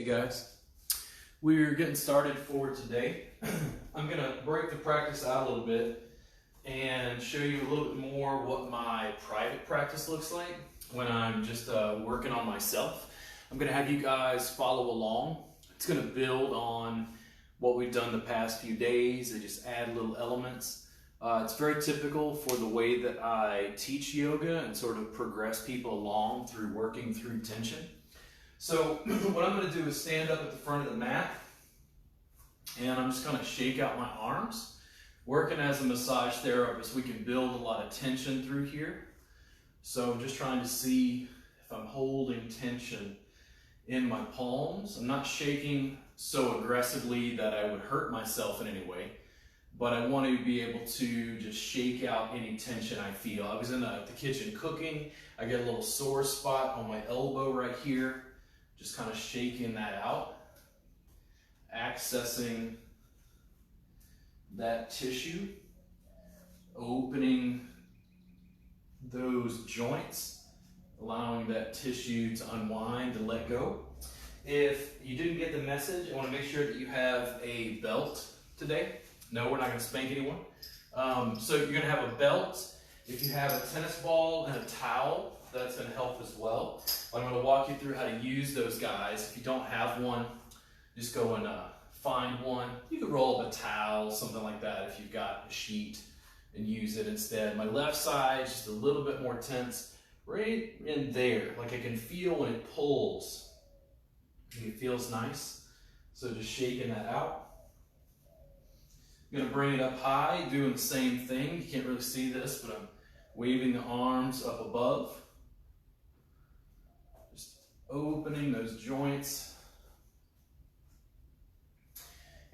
guys, we're getting started for today. I'm going to break the practice out a little bit and show you a little bit more what my private practice looks like when I'm just working on myself. I'm going to have you guys follow along. It's going to build on what we've done the past few days and just add little elements. It's very typical for the way that I teach yoga and sort of progress people along through working through tension. So what I'm going to do is stand up at the front of the mat, and I'm just going to shake out my arms. Working as a massage therapist, we can build a lot of tension through here. So I'm just trying to see if I'm holding tension in my palms. I'm not shaking so aggressively that I would hurt myself in any way, but I want to be able to just shake out any tension I feel. I was in the kitchen cooking. I get a little sore spot on my elbow right here. Just kind of shaking that out, accessing that tissue, opening those joints, allowing that tissue to unwind and let go. If you didn't get the message, I want to make sure that you have a belt today. No, we're not going to spank anyone. So you're going to have a belt. If you have a tennis ball and a towel, that's going to help as well. I'm going to walk you through how to use those guys. If you don't have one, just go and find one. You can roll up a towel, something like that, if you've got a sheet, and use it instead. My left side is just a little bit more tense, right in there. Like I can feel when it pulls. It feels nice. So just shaking that out. I'm going to bring it up high, doing the same thing. You can't really see this, but I'm waving the arms up above. Just opening those joints.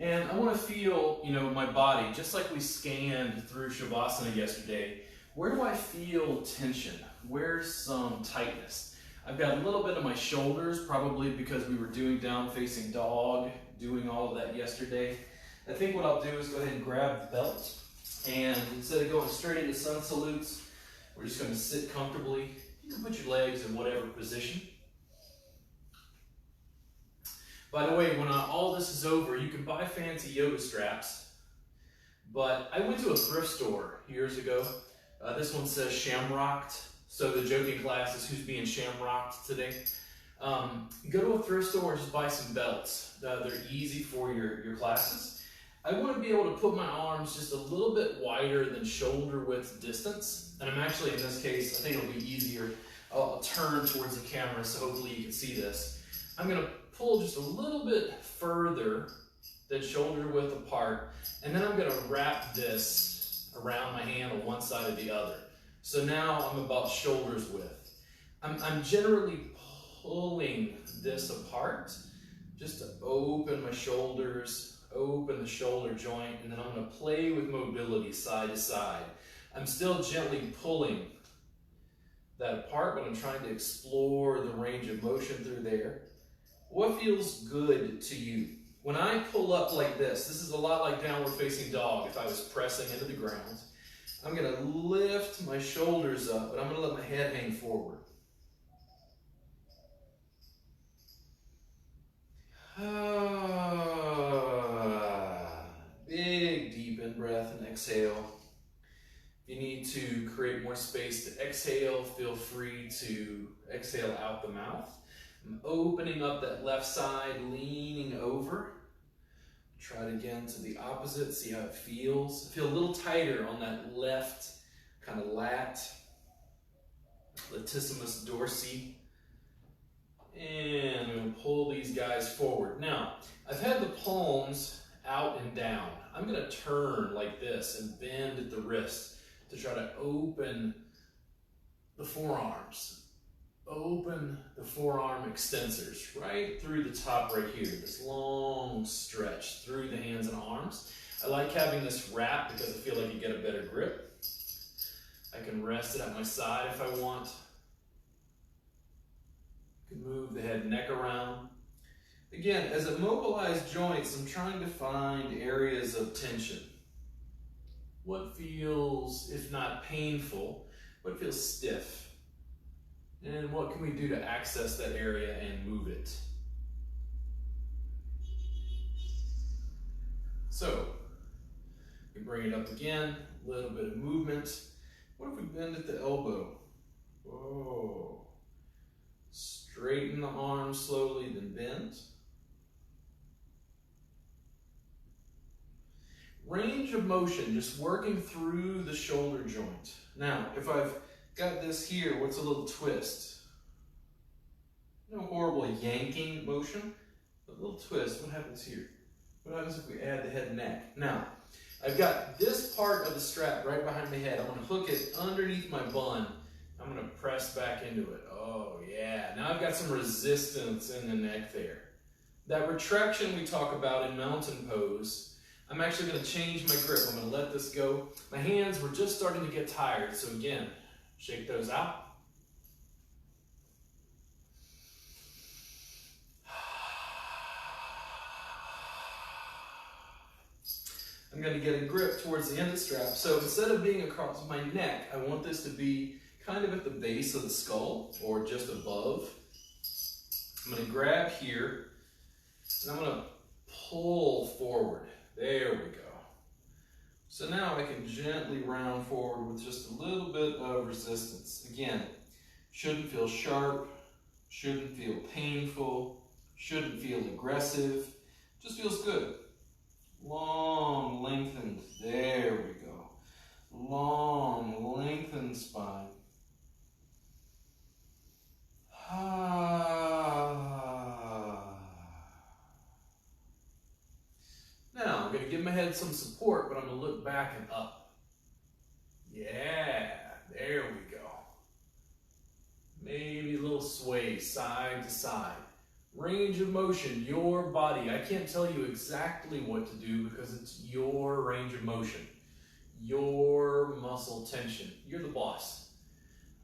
And I want to feel, my body, just like we scanned through Shavasana yesterday. Where do I feel tension? Where's some tightness? I've got a little bit of my shoulders, probably because we were doing down facing dog, doing all of that yesterday. I think what I'll do is go ahead and grab the belt, and instead of going straight into sun salutes, we're just going to sit comfortably. You can put your legs in whatever position. By the way, when all this is over, you can buy fancy yoga straps, but I went to a thrift store years ago. This one says shamrocked, so the joking class is who's being shamrocked today. Go to a thrift store and just buy some belts. They're easy for your classes. I want to be able to put my arms just a little bit wider than shoulder width distance. And I'm actually, in this case, I think it'll be easier. I'll turn towards the camera so hopefully you can see this. I'm going to pull just a little bit further than shoulder width apart. And then I'm going to wrap this around my hand on one side or the other. So now I'm about shoulders width. I'm generally pulling this apart just to open my shoulders, open the shoulder joint, and then I'm going to play with mobility side to side. I'm still gently pulling that apart, but I'm trying to explore the range of motion through there. What feels good to you? When I pull up like this is a lot like downward facing dog if I was pressing into the ground. I'm going to lift my shoulders up, but I'm going to let my head hang forward. Big deep in breath and exhale. If you need to create more space to exhale, feel free to exhale out the mouth. I'm opening up that left side, leaning over. Try it again to the opposite, see how it feels. Feel a little tighter on that left kind of lat, latissimus dorsi. And I'm going to pull these guys forward. Now, I've had the palms out and down. I'm going to turn like this and bend at the wrist to try to open the forearms. Open the forearm extensors right through the top right here. This long stretch through the hands and arms. I like having this wrap because I feel like you get a better grip. I can rest it at my side if I want. Move the head and neck around. Again, as I mobilize joints, I'm trying to find areas of tension. What feels, if not painful, what feels stiff? And what can we do to access that area and move it? So, you bring it up again, a little bit of movement. What if we bend at the elbow? Whoa. Straighten the arm slowly, then bend. Range of motion, just working through the shoulder joint. Now, if I've got this here, what's a little twist? No horrible yanking motion, but a little twist. What happens here? What happens if we add the head and neck? Now, I've got this part of the strap right behind my head. I'm going to hook it underneath my bun. I'm going to press back into it. Oh, yeah. Now I've got some resistance in the neck there. That retraction we talk about in mountain pose, I'm actually going to change my grip. I'm going to let this go. My hands were just starting to get tired. So again, shake those out. I'm going to get a grip towards the end of the strap. So instead of being across my neck, I want this to be kind of at the base of the skull or just above. I'm going to grab here and I'm going to pull forward. There we go. So now I can gently round forward with just a little bit of resistance. Again, shouldn't feel sharp, shouldn't feel painful, shouldn't feel aggressive, just feels good. Long, lengthened, there we go. Long, lengthened spine. Now, I'm going to give my head some support, but I'm going to look back and up. Yeah, there we go. Maybe a little sway side to side. Range of motion, your body. I can't tell you exactly what to do because it's your range of motion, your muscle tension. You're the boss.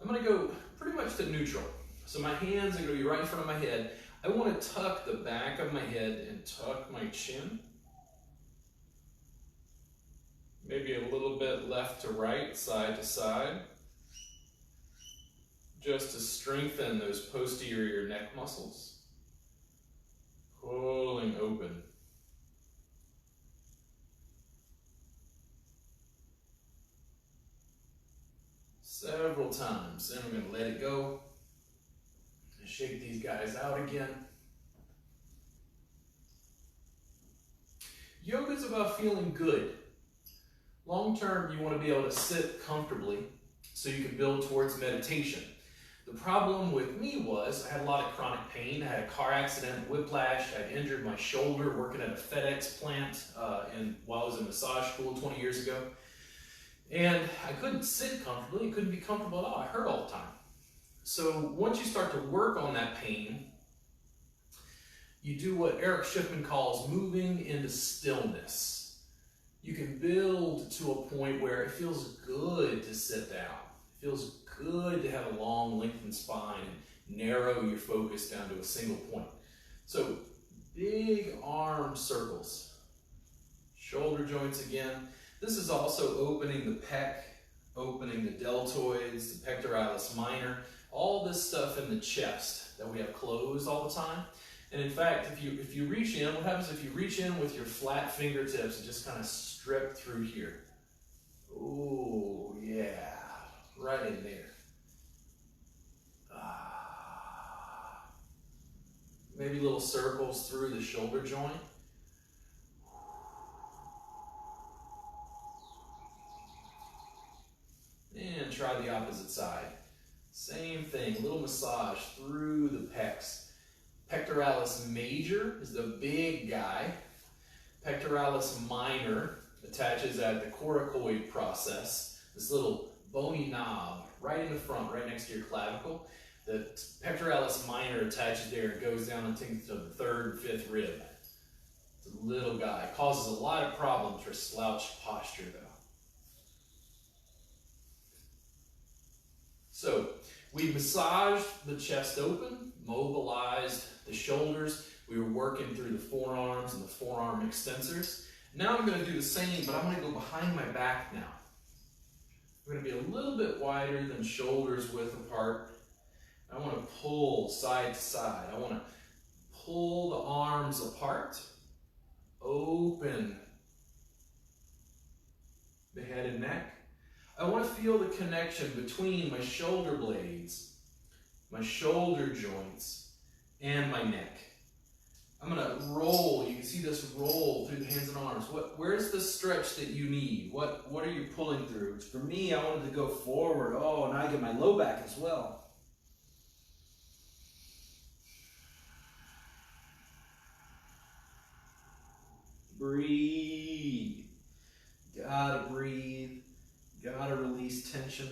I'm going to go pretty much to neutral. So my hands are going to be right in front of my head. I want to tuck the back of my head and tuck my chin. Maybe a little bit left to right, side to side. Just to strengthen those posterior neck muscles. Pulling open. Several times. Then I'm going to let it go. And shake these guys out again. Yoga is about feeling good. Long term, you want to be able to sit comfortably so you can build towards meditation. The problem with me was I had a lot of chronic pain. I had a car accident, whiplash. I injured my shoulder working at a FedEx plant while I was in massage school 20 years ago. And I couldn't sit comfortably. I couldn't be comfortable at all. I hurt all the time. So once you start to work on that pain, you do what Eric Schiffman calls moving into stillness. You can build to a point where it feels good to sit down. It feels good to have a long, lengthened spine and narrow your focus down to a single point. So, big arm circles. Shoulder joints again. This is also opening the pec, opening the deltoids, the pectoralis minor, all this stuff in the chest that we have closed all the time. And in fact, if you reach in, what happens if you reach in with your flat fingertips and just kind of strip through here? Ooh, yeah, right in there. Maybe little circles through the shoulder joint. And try the opposite side. Same thing, a little massage through the pecs. Pectoralis major is the big guy. Pectoralis minor attaches at the coracoid process, this little bony knob right in the front, right next to your clavicle. The pectoralis minor attaches there and goes down into the third and fifth rib. It's a little guy. It causes a lot of problems for slouched posture though. So we massaged the chest open, mobilized the shoulders. We were working through the forearms and the forearm extensors. Now I'm going to do the same, but I'm going to go behind my back now. I'm going to be a little bit wider than shoulders width apart. I want to pull side to side. I want to pull the arms apart, open the head and neck. I want to feel the connection between my shoulder blades, my shoulder joints, and my neck. I'm gonna roll. You can see this roll through the hands and arms. Where's the stretch that you need? What are you pulling through? For me, I wanted to go forward. Oh, and I get my low back as well. Breathe. Gotta breathe. Gotta release tension.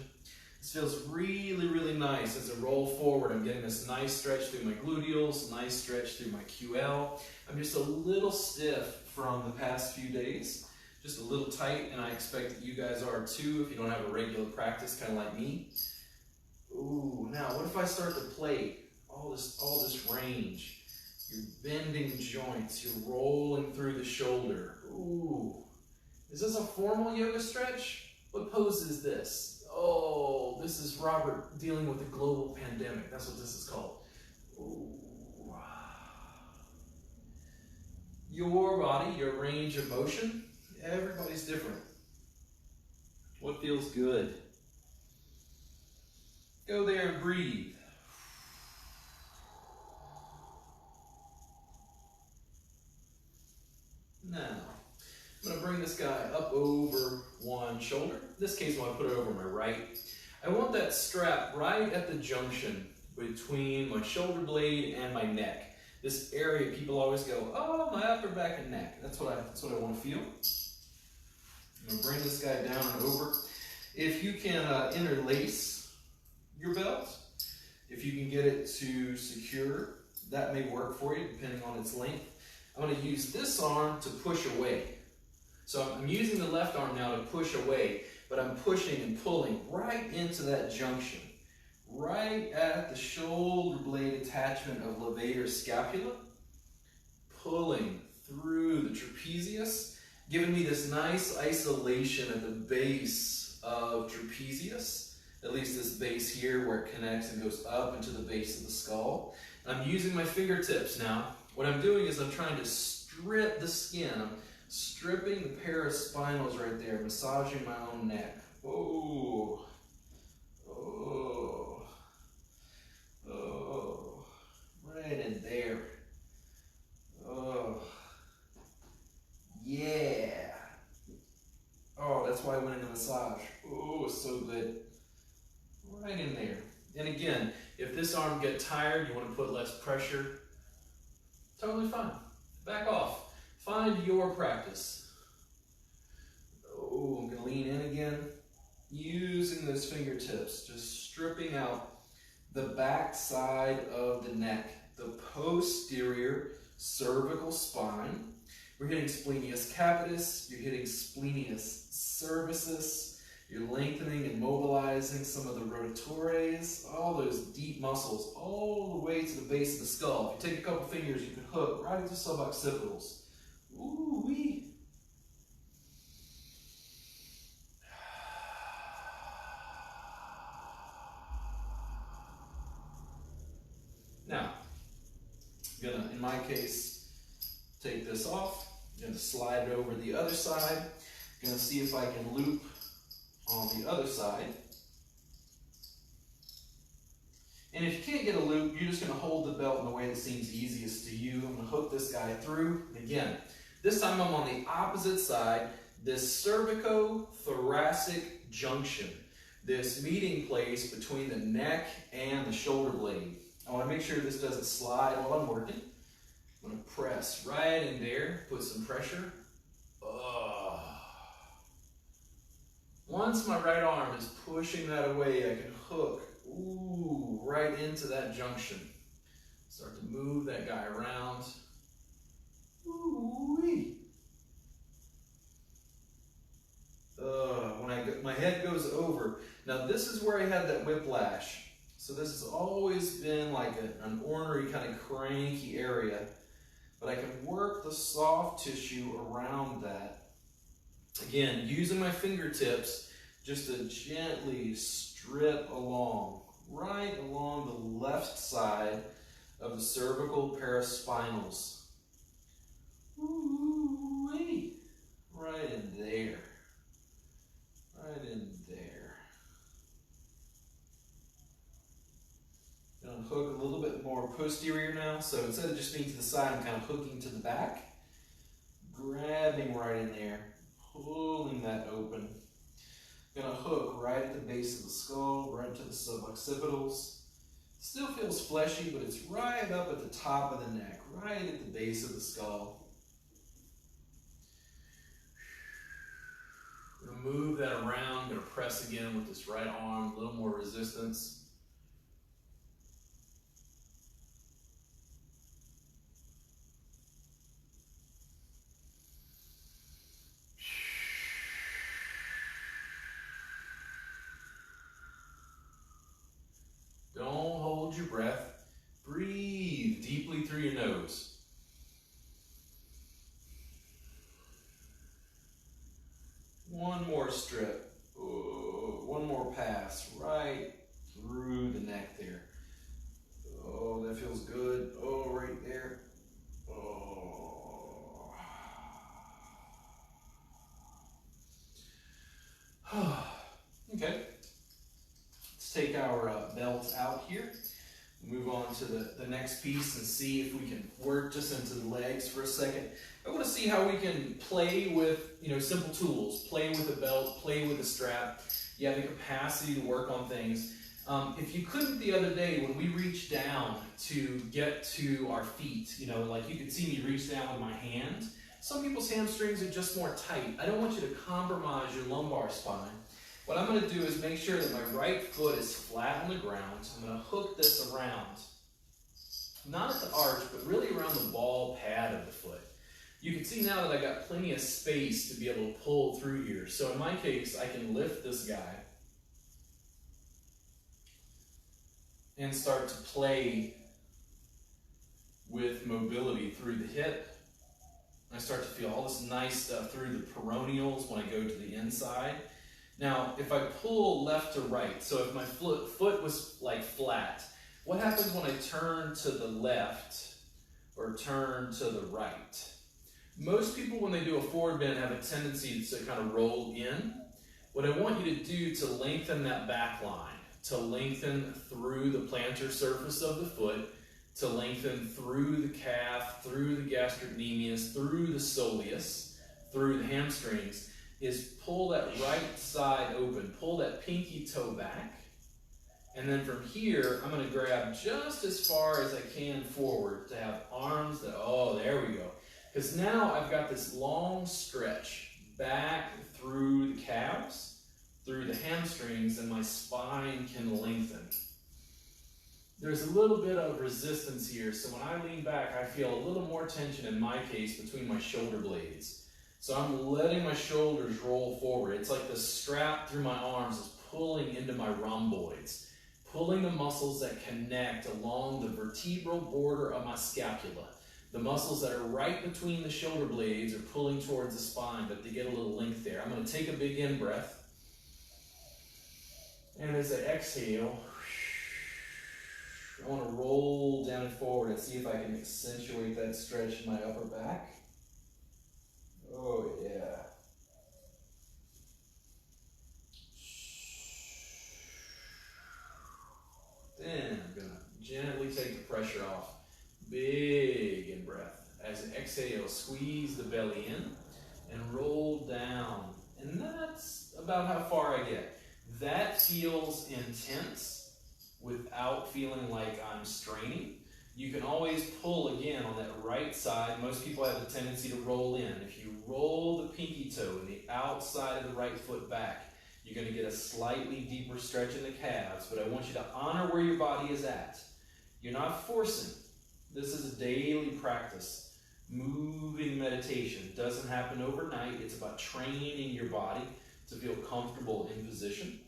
This feels really, really nice as I roll forward. I'm getting this nice stretch through my gluteals, nice stretch through my QL. I'm just a little stiff from the past few days, just a little tight, and I expect that you guys are too if you don't have a regular practice, kind of like me. Ooh, now what if I start to play all this range? You're bending joints, you're rolling through the shoulder. Ooh, is this a formal yoga stretch? What pose is this? Oh, this is Robert dealing with a global pandemic. That's what this is called. Ooh. Your body, your range of motion, everybody's different. What feels good? Go there and breathe. Now, I'm going to bring this guy up over one shoulder. In this case, I'm going to put it over my right. I want that strap right at the junction between my shoulder blade and my neck. This area, people always go, oh, my upper back and neck. That's what I want to feel. I'm going to bring this guy down and over. If you can interlace your belt, if you can get it to secure, that may work for you depending on its length. I'm going to use this arm to push away. So I'm using the left arm now to push away, but I'm pushing and pulling right into that junction, right at the shoulder blade attachment of levator scapula, pulling through the trapezius, giving me this nice isolation at the base of trapezius, at least this base here where it connects and goes up into the base of the skull. I'm using my fingertips now. What I'm doing is I'm trying to strip the skin. I'm stripping the paraspinals right there, massaging my own neck. Oh, oh, oh, right in there. Oh, yeah. Oh, that's why I went into massage. Oh, so good. Right in there. And again, if this arm gets tired, you want to put less pressure, totally fine. Back off. Find your practice. Oh, I'm going to lean in again. Using those fingertips, just stripping out the back side of the neck, the posterior cervical spine. We're hitting splenius capitis, you're hitting splenius cervicis, you're lengthening and mobilizing some of the rotatories, all those deep muscles, all the way to the base of the skull. If you take a couple fingers, you can hook right into suboccipitals. Ooh-wee. Now, I'm gonna, in my case, take this off. I'm gonna slide it over the other side. I'm gonna see if I can loop on the other side. And if you can't get a loop, you're just gonna hold the belt in the way that seems easiest to you. I'm gonna hook this guy through. Again, this time I'm on the opposite side, this cervicothoracic junction, this meeting place between the neck and the shoulder blade. I want to make sure this doesn't slide while I'm working. I'm going to press right in there, put some pressure. Once my right arm is pushing that away, I can hook right into that junction. Start to move that guy around. Ooh-wee. When my head goes over, now this is where I had that whiplash. So this has always been like an ornery kind of cranky area, but I can work the soft tissue around that. Again, using my fingertips just to gently strip along, right along the left side of the cervical paraspinals. Ooh-wee. Right in there. posterior now. So instead of just being to the side, I'm kind of hooking to the back, grabbing right in there, pulling that open. Gonna hook right at the base of the skull, right to the suboccipitals. Still feels fleshy, but it's right up at the top of the neck, right at the base of the skull. Gonna move that around, gonna press again with this right arm, a little more resistance. Don't hold your breath. Breathe deeply through your nose. One more strip. Oh, one more pass right through the neck there. Oh, that feels good. Oh, right there. Oh. Okay. Let's take our belt out here. Move on to the next piece and see if we can work just into the legs for a second. I want to see how we can play with, simple tools. Play with a belt, play with a strap. You have the capacity to work on things. If you couldn't the other day when we reached down to get to our feet, like you could see me reach down with my hand. Some people's hamstrings are just more tight. I don't want you to compromise your lumbar spine. What I'm going to do is make sure that my right foot is flat on the ground. I'm going to hook this around, not at the arch, but really around the ball pad of the foot. You can see now that I got plenty of space to be able to pull through here. So in my case, I can lift this guy and start to play with mobility through the hip. I start to feel all this nice stuff through the peroneals when I go to the inside. Now, if I pull left to right, so if my foot was like flat, what happens when I turn to the left or turn to the right? Most people, when they do a forward bend, have a tendency to kind of roll in. What I want you to do to lengthen that back line, to lengthen through the plantar surface of the foot, to lengthen through the calf, through the gastrocnemius, through the soleus, through the hamstrings, is pull that right side open, pull that pinky toe back, and then from here, I'm going to grab just as far as I can forward to have arms that, oh, there we go. Because now I've got this long stretch back through the calves, through the hamstrings, and my spine can lengthen. There's a little bit of resistance here, so when I lean back, I feel a little more tension in my case between my shoulder blades. So I'm letting my shoulders roll forward. It's like the strap through my arms is pulling into my rhomboids, pulling the muscles that connect along the vertebral border of my scapula. The muscles that are right between the shoulder blades are pulling towards the spine, but they get a little length there. I'm going to take a big in-breath. And as I exhale, I want to roll down and forward and see if I can accentuate that stretch in my upper back. Oh, yeah. Then I'm going to gently take the pressure off. Big in-breath. As I exhale, squeeze the belly in and roll down. And that's about how far I get. That feels intense without feeling like I'm straining. You can always pull again on that right side. Most people have a tendency to roll in. If you roll the pinky toe and the outside of the right foot back, you're going to get a slightly deeper stretch in the calves, but I want you to honor where your body is at. You're not forcing. This is a daily practice. Moving meditation doesn't happen overnight. It's about training your body to feel comfortable in position.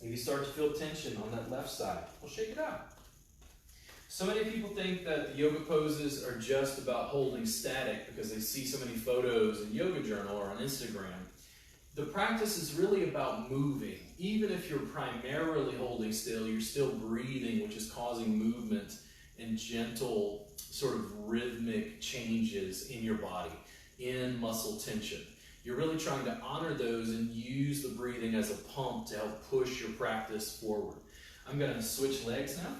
If you start to feel tension on that left side, well, shake it out. So many people think that the yoga poses are just about holding static because they see so many photos in Yoga Journal or on Instagram. The practice is really about moving. Even if you're primarily holding still, you're still breathing, which is causing movement and gentle sort of rhythmic changes in your body, in muscle tension. You're really trying to honor those and use the breathing as a pump to help push your practice forward. I'm going to switch legs now.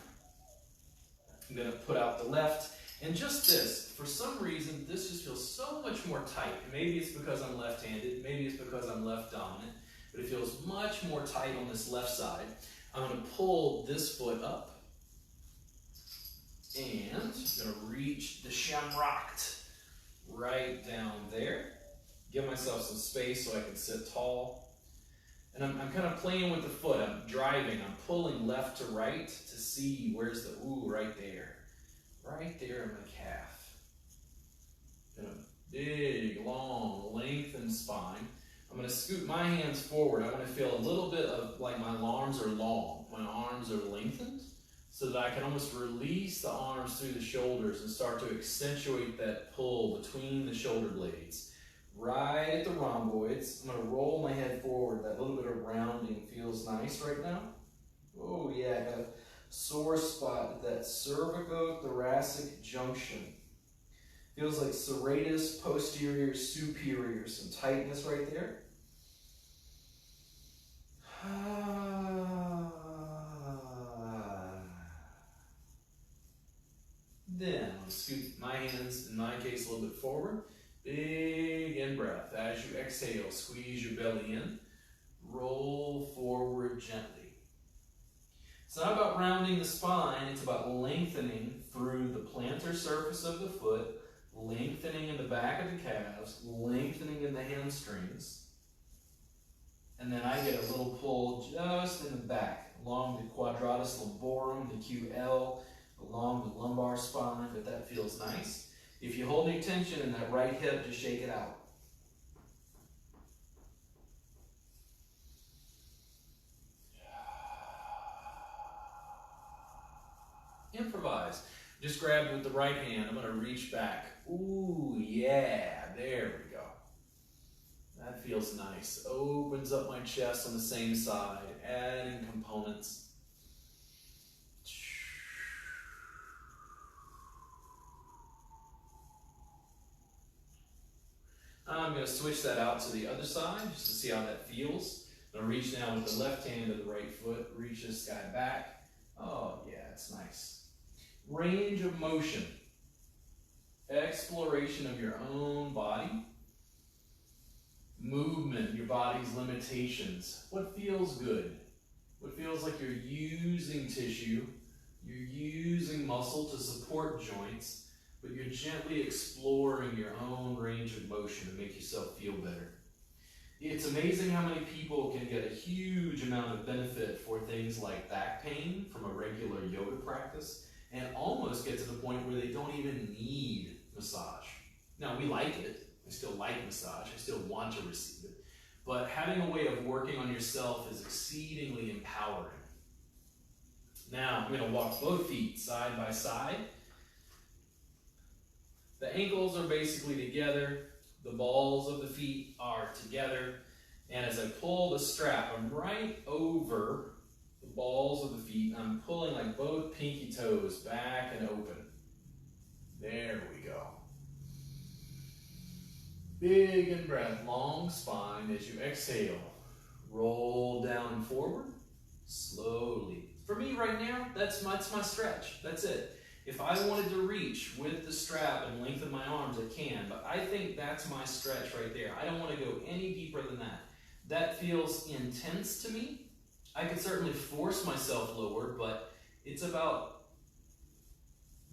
I'm going to put out the left. And just this, for some reason, this just feels so much more tight. Maybe it's because I'm left-handed, maybe it's because I'm left dominant, but it feels much more tight on this left side. I'm going to pull this foot up, and I'm going to reach the shamrocked right down there. Give myself some space so I can sit tall. And I'm kind of playing with the foot. I'm driving. I'm pulling left to right to see where's the, ooh, right there. Right there in my calf. And a big, long, lengthened spine. I'm going to scoot my hands forward. I want to feel a little bit of like my arms are long. My arms are lengthened so that I can almost release the arms through the shoulders and start to accentuate that pull between the shoulder blades. Right at the rhomboids. I'm going to roll my head forward. That little bit of rounding feels nice right now. Oh yeah, I got a sore spot at that cervicothoracic junction. Feels like serratus posterior superior. Some tightness right there. Then I'm going to scoot my hands, in my case, a little bit forward. Big in-breath. As you exhale, squeeze your belly in. Roll forward gently. It's not about rounding the spine. It's about lengthening through the plantar surface of the foot, lengthening in the back of the calves, lengthening in the hamstrings. And then I get a little pull just in the back, along the quadratus lumborum, the QL, along the lumbar spine, but that feels nice. If you hold any tension in that right hip, just shake it out. Improvise. Just grab with the right hand. I'm going to reach back. Ooh, yeah, there we go. That feels nice. Opens up my chest on the same side, adding components. I'm going to switch that out to the other side just to see how that feels. I'm going to reach down with the left hand to the right foot, reach this guy back. Oh, yeah, it's nice. Range of motion. Exploration of your own body. Movement, your body's limitations. What feels good? What feels like you're using tissue, you're using muscle to support joints, but you're gently exploring your own range of motion to make yourself feel better. It's amazing how many people can get a huge amount of benefit for things like back pain from a regular yoga practice and almost get to the point where they don't even need massage. Now, we like it. I still like massage. I still want to receive it. But having a way of working on yourself is exceedingly empowering. Now, I'm going to walk both feet side by side. The ankles are basically together. The balls of the feet are together. And as I pull the strap, I'm right over the balls of the feet. And I'm pulling like both pinky toes back and open. There we go. Big in breath, long spine. As you exhale, roll down and forward slowly. For me right now, that's my stretch. That's it. If I wanted to reach with the strap and lengthen my arms, I can, but I think that's my stretch right there. I don't want to go any deeper than that. That feels intense to me. I could certainly force myself lower, but it's about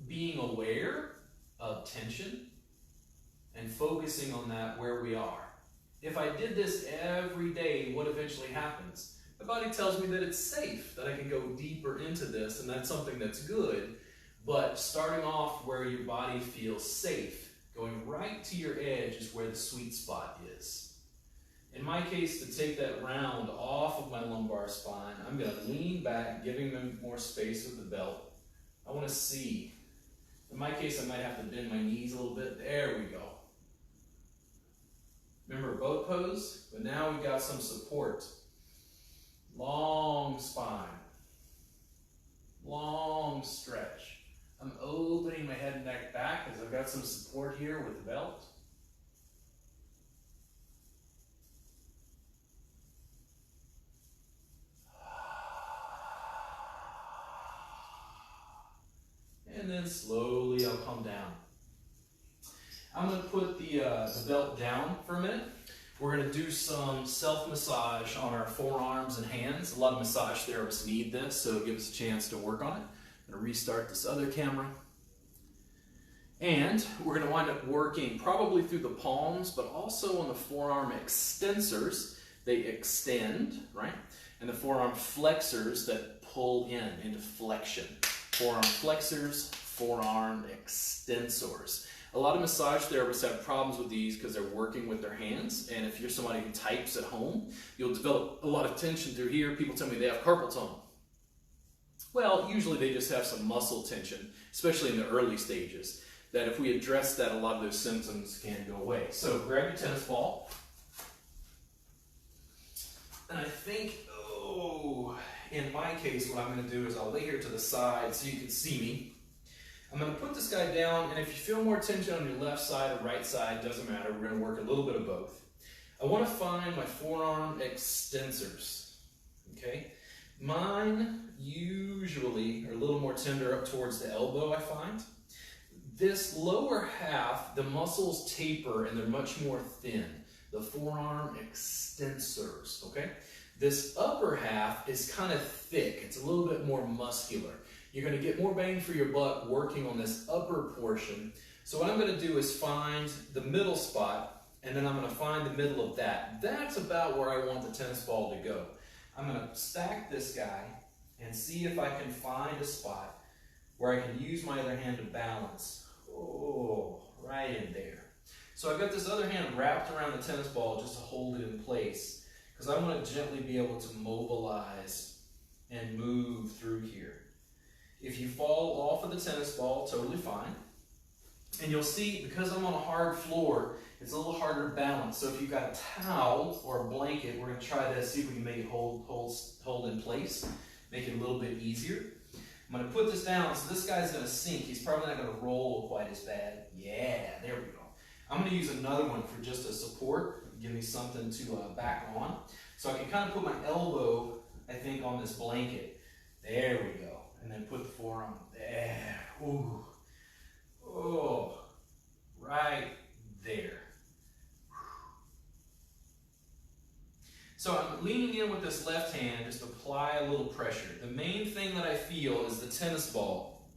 being aware of tension and focusing on that where we are. If I did this every day, what eventually happens? My body tells me that it's safe, that I can go deeper into this, and that's something that's good. But starting off where your body feels safe, going right to your edge is where the sweet spot is. In my case, to take that round off of my lumbar spine, I'm going to lean back, giving them more space with the belt. I want to see. In my case, I might have to bend my knees a little bit. There we go. Remember boat pose? But now we've got some support. Long spine. Long stretch. I'm opening my head and neck back as I've got some support here with the belt. And and then slowly I'll come down. I'm going to put the belt down for a minute. We're going to do some self-massage on our forearms and hands. A lot of massage therapists need this, so give us a chance to work on it. I'm going to restart this other camera. And we're going to wind up working probably through the palms, but also on the forearm extensors. They extend, right? And the forearm flexors that pull into flexion. Forearm flexors, forearm extensors. A lot of massage therapists have problems with these because they're working with their hands, and if you're somebody who types at home, you'll develop a lot of tension through here. People tell me they have carpal tunnel. Well, usually they just have some muscle tension, especially in the early stages, that if we address that, a lot of those symptoms can go away. So grab your tennis ball, and I think, in my case, what I'm going to do is I'll lay here to the side so you can see me. I'm going to put this guy down, and if you feel more tension on your left side or right side, doesn't matter. We're going to work a little bit of both. I want to find my forearm extensors, okay? Mine usually are a little more tender up towards the elbow, I find. This lower half, the muscles taper, and they're much more thin. The forearm extensors, okay? This upper half is kind of thick. It's a little bit more muscular. You're going to get more bang for your buck working on this upper portion. So what I'm going to do is find the middle spot, and then I'm going to find the middle of that. That's about where I want the tennis ball to go. I'm going to stack this guy and see if I can find a spot where I can use my other hand to balance. Oh, right in there. So I've got this other hand wrapped around the tennis ball just to hold it in place, because I want to gently be able to mobilize and move through here. If you fall off of the tennis ball, totally fine. And you'll see, because I'm on a hard floor, it's a little harder to balance. So if you've got a towel or a blanket, we're going to try this, see if we can make it hold in place, make it a little bit easier. I'm going to put this down, so this guy's going to sink. He's probably not going to roll quite as bad. Yeah, there we go. I'm going to use another one for just a support, give me something to back on. So I can kind of put my elbow, I think, on this blanket. There we go. And then put the forearm there. Ooh. Oh, right there. So I'm leaning in with this left hand, just apply a little pressure. The main thing that I feel is the tennis ball.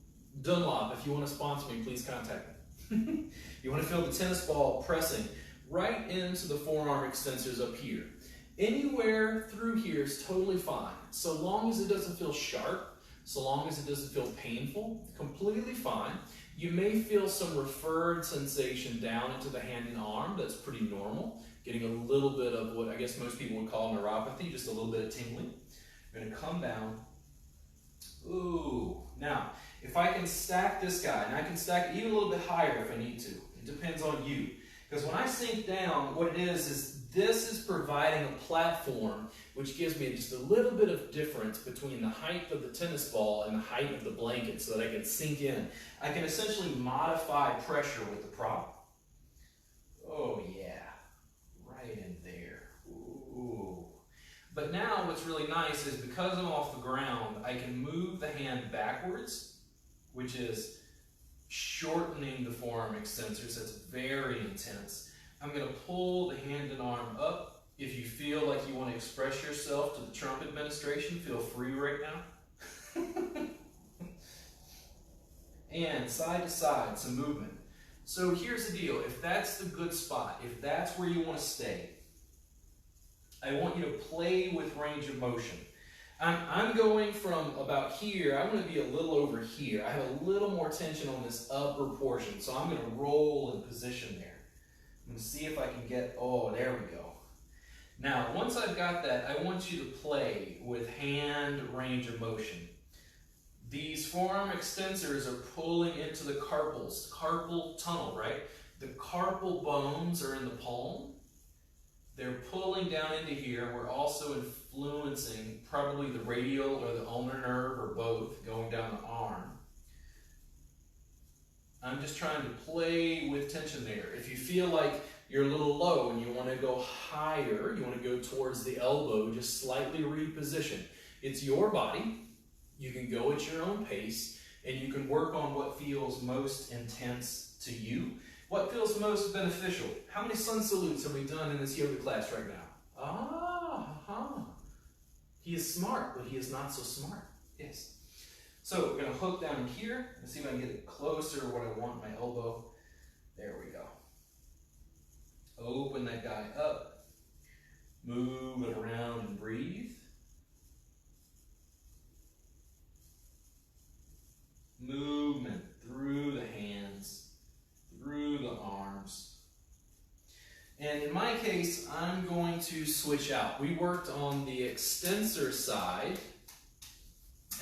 Dunlop, if you want to sponsor me, please contact me. You want to feel the tennis ball pressing right into the forearm extensors up here. Anywhere through here is totally fine, so long as it doesn't feel sharp. So long as it doesn't feel painful, completely fine. You may feel some referred sensation down into the hand and arm. That's pretty normal. Getting a little bit of what I guess most people would call neuropathy, just a little bit of tingling. I'm going to come down. Ooh. Now, if I can stack this guy, and I can stack it even a little bit higher if I need to. It depends on you. Because when I sink down, what it is this is providing a platform which gives me just a little bit of difference between the height of the tennis ball and the height of the blanket so that I can sink in. I can essentially modify pressure with the prop. Oh yeah, right in there. Ooh. But now what's really nice is because I'm off the ground, I can move the hand backwards, which is shortening the forearm extensors. That's very intense. I'm going to pull the hand and arm up. If you feel like you want to express yourself to the Trump administration, feel free right now. And side to side, some movement. So here's the deal. If that's the good spot, if that's where you want to stay, I want you to play with range of motion. I'm going from about here, I want to be a little over here. I have a little more tension on this upper portion, so I'm going to roll in position there. I'm going to see if I can get, oh, there we go. Now, once I've got that, I want you to play with hand range of motion. These forearm extensors are pulling into the carpal tunnel, right? The carpal bones are in the palm. They're pulling down into here. We're also influencing probably the radial or the ulnar nerve or both going down the arm. I'm just trying to play with tension there. If you feel like you're a little low and you want to go higher, you want to go towards the elbow, just slightly reposition. It's your body. You can go at your own pace. and you can work on what feels most intense to you. What feels most beneficial? How many sun salutes have we done in this yoga class right now? He is smart, but he is not so smart. Yes. So we're going to hook down here. Let's see if I can get it closer to what I want my elbow. There we go. Open that guy up. Move it around and breathe. Movement through the hands, through the arms. And in my case, I'm going to switch out. We worked on the extensor side,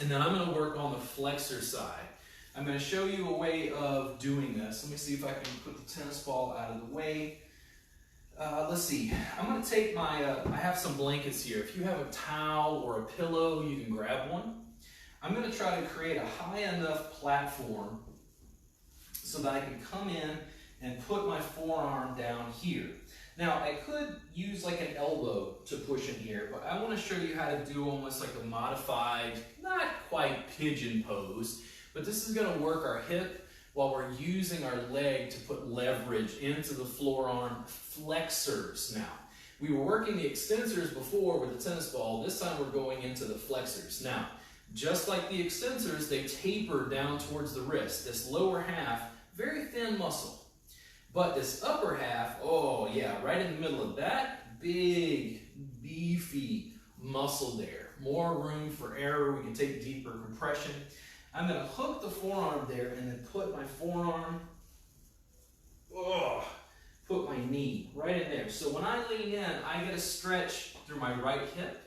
and then I'm going to work on the flexor side. I'm going to show you a way of doing this. Let me see if I can put the tennis ball out of the way. Let's see. I'm going to take my, I have some blankets here. If you have a towel or a pillow, you can grab one. I'm going to try to create a high enough platform so that I can come in and put my forearm down here. Now, I could use like an elbow to push in here, but I want to show you how to do almost like a modified, not quite pigeon pose, but this is going to work our hip while we're using our leg to put leverage into the forearm flexors now. We were working the extensors before with the tennis ball. This time we're going into the flexors. Now, just like the extensors, they taper down towards the wrist. This lower half, very thin muscle. But this upper half, oh yeah, right in the middle of that, big, beefy muscle there. More room for error. We can take deeper compression. I'm going to hook the forearm there and then put my forearm, put my knee right in there. So when I lean in, I get a stretch through my right hip.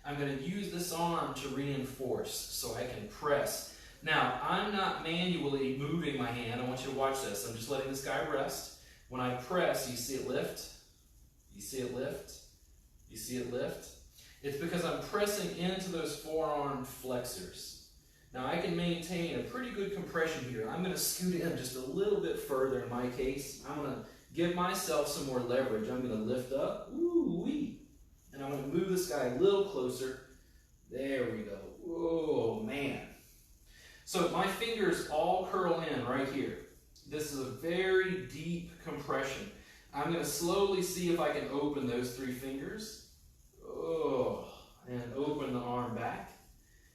I'm going to use this arm to reinforce so I can press. Now, I'm not manually moving my hand. I want you to watch this. I'm just letting this guy rest. When I press, you see it lift. You see it lift. You see it lift. It's because I'm pressing into those forearm flexors. Now, I can maintain a pretty good compression here. I'm going to scoot in just a little bit further in my case. I'm going to give myself some more leverage. I'm going to lift up. Ooh-wee. And I'm going to move this guy a little closer. There we go. Oh, man. So my fingers all curl in right here. This is a very deep compression. I'm going to slowly see if I can open those three fingers. And open the arm back.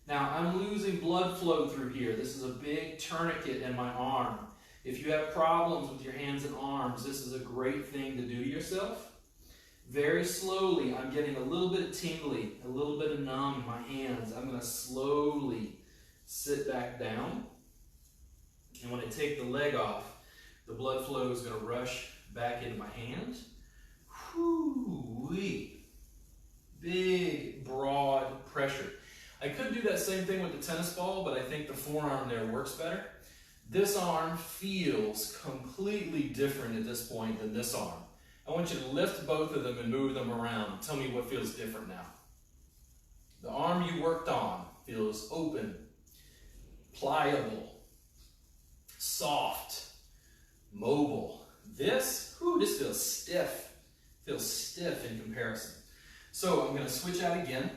Now I'm losing blood flow through here. This is a big tourniquet in my arm. If you have problems with your hands and arms, this is a great thing to do to yourself. Very slowly, I'm getting a little bit of tingly, a little bit of numb in my hands. I'm going to slowly sit back down. And when I take the leg off, the blood flow is going to rush back into my hand. Whoo-wee. Big, broad pressure. I could do that same thing with the tennis ball, but I think the forearm there works better. This arm feels completely different at this point than this arm. I want you to lift both of them and move them around. Tell me what feels different now. The arm you worked on feels open, pliable, soft, mobile. This feels stiff. Feels stiff in comparison. So I'm going to switch out again.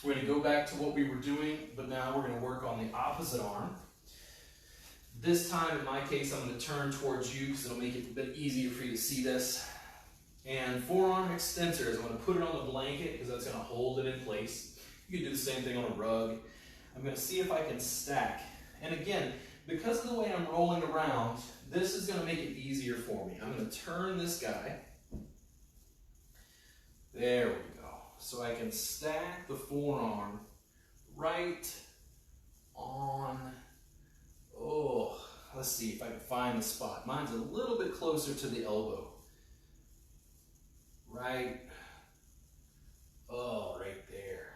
We're going to go back to what we were doing, but now we're going to work on the opposite arm. This time, in my case, I'm going to turn towards you because it'll make it a bit easier for you to see this. And forearm extensors, I'm going to put it on the blanket because that's going to hold it in place. You can do the same thing on a rug. I'm going to see if I can stack. And again, because of the way I'm rolling around, this is going to make it easier for me. I'm going to turn this guy. There we go. So I can stack the forearm right on. Let's see if I can find the spot. Mine's a little bit closer to the elbow. Right. Right there.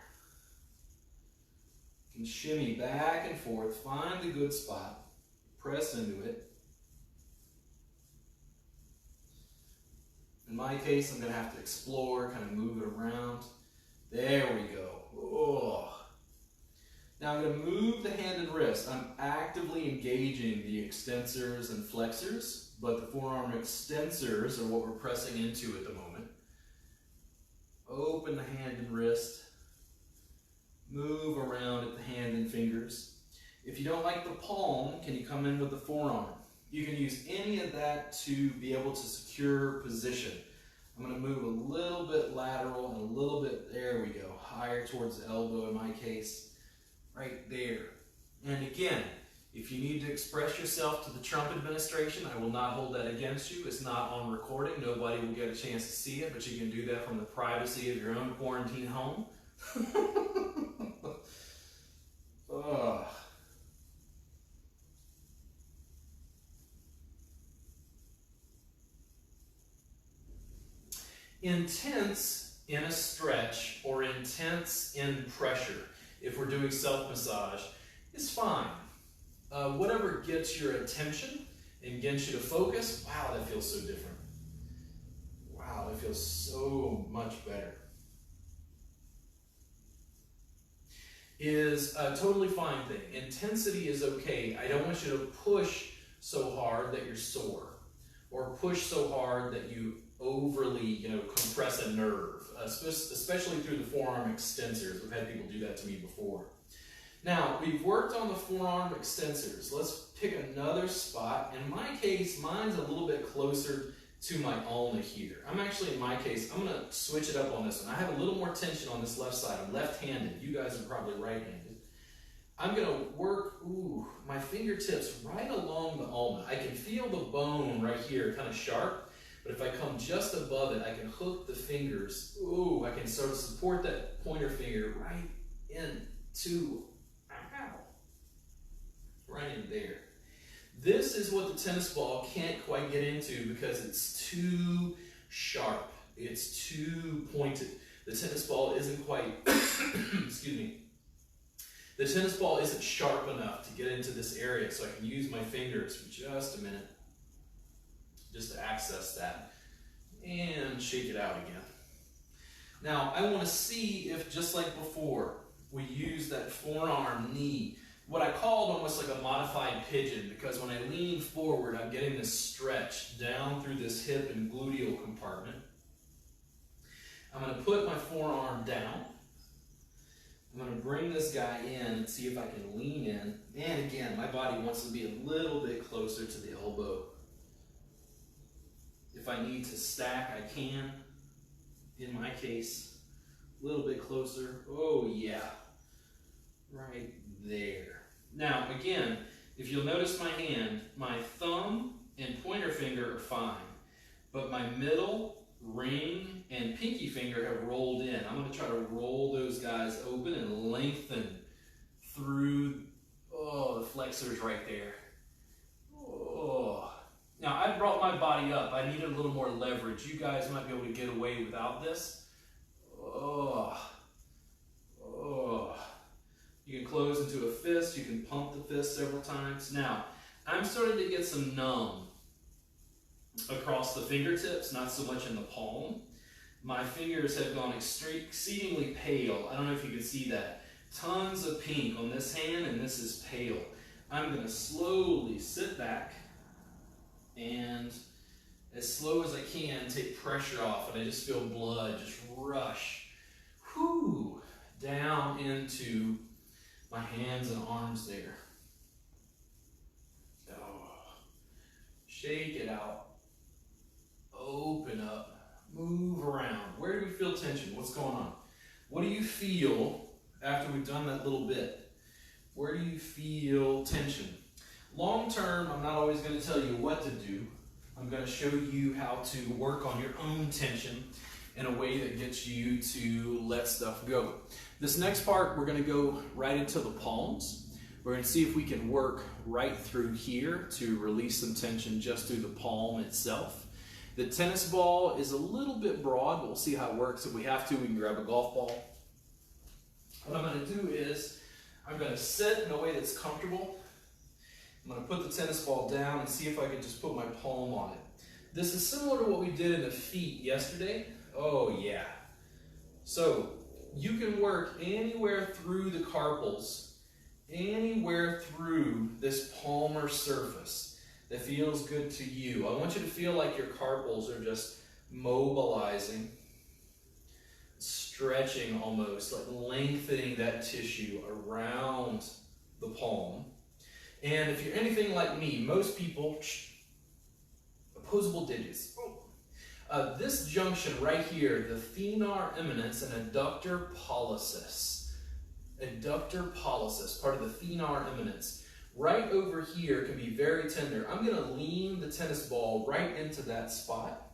You can shimmy back and forth. Find the good spot. Press into it. In my case, I'm going to have to explore, kind of move it around. There we go. Now I'm going to move the hand and wrist. I'm actively engaging the extensors and flexors, but the forearm extensors are what we're pressing into at the moment. Open the hand and wrist. Move around at the hand and fingers. If you don't like the palm, can you come in with the forearm? You can use any of that to be able to secure position. I'm going to move a little bit lateral and a little bit, there we go, higher towards the elbow in my case, right there. And again, if you need to express yourself to the Trump administration, I will not hold that against you. It's not on recording. Nobody will get a chance to see it, but you can do that from the privacy of your own quarantine home. Ugh. Intense in a stretch or intense in pressure, if we're doing self-massage, is fine. Whatever gets your attention and gets you to focus, wow, that feels so different. Wow, that feels so much better. Is a totally fine thing. Intensity is okay. I don't want you to push so hard that you're sore, or push so hard that you overly, compress a nerve, especially through the forearm extensors. We've had people do that to me before. Now, we've worked on the forearm extensors. Let's pick another spot. In my case, mine's a little bit closer to my ulna here. I'm actually, in my case, I'm going to switch it up on this one. I have a little more tension on this left side. I'm left-handed. You guys are probably right-handed. I'm going to work, my fingertips right along the ulna. I can feel the bone right here, kind of sharp. But if I come just above it, I can hook the fingers. I can sort of support that pointer finger right into, right in there. This is what the tennis ball can't quite get into because it's too sharp. It's too pointed. The tennis ball isn't quite, excuse me. The tennis ball isn't sharp enough to get into this area, so I can use my fingers for just a minute just to access that and shake it out again. Now, I want to see if, just like before, we use that forearm knee, what I called almost like a modified pigeon, because when I lean forward, I'm getting this stretch down through this hip and gluteal compartment. I'm going to put my forearm down. I'm going to bring this guy in and see if I can lean in. And again, my body wants to be a little bit closer to the elbow. If I need to stack, I can. In my case, a little bit closer. Oh yeah, right there. Now again, if you'll notice my hand, my thumb and pointer finger are fine, but my middle, ring, and pinky finger have rolled in. I'm going to try to roll those guys open and lengthen through, the flexors right there. Now, I brought my body up. I needed a little more leverage. You guys might be able to get away without this. You can close into a fist. You can pump the fist several times. Now, I'm starting to get some numb across the fingertips, not so much in the palm. My fingers have gone exceedingly pale. I don't know if you can see that. Tons of pink on this hand, and this is pale. I'm going to slowly sit back and as slow as I can take pressure off, and I just feel blood just rush down into my hands and arms there. Shake it out. Open up. Move around. Where do we feel tension? What's going on? What do you feel after we've done that little bit? Where do you feel tension? Long term, I'm not always going to tell you what to do. I'm going to show you how to work on your own tension in a way that gets you to let stuff go. This next part, we're going to go right into the palms. We're going to see if we can work right through here to release some tension just through the palm itself. The tennis ball is a little bit broad, but we'll see how it works. If we have to, we can grab a golf ball. What I'm going to do is, I'm going to sit in a way that's comfortable. I'm going to put the tennis ball down and see if I can just put my palm on it. This is similar to what we did in the feet yesterday. Oh yeah. So, you can work anywhere through the carpals, anywhere through this palmar surface that feels good to you. I want you to feel like your carpals are just mobilizing, stretching almost, like lengthening that tissue around the palm. And if you're anything like me, most people, opposable digits. This junction right here, the thenar eminence and adductor pollicis. Adductor pollicis, part of the thenar eminence. Right over here can be very tender. I'm going to lean the tennis ball right into that spot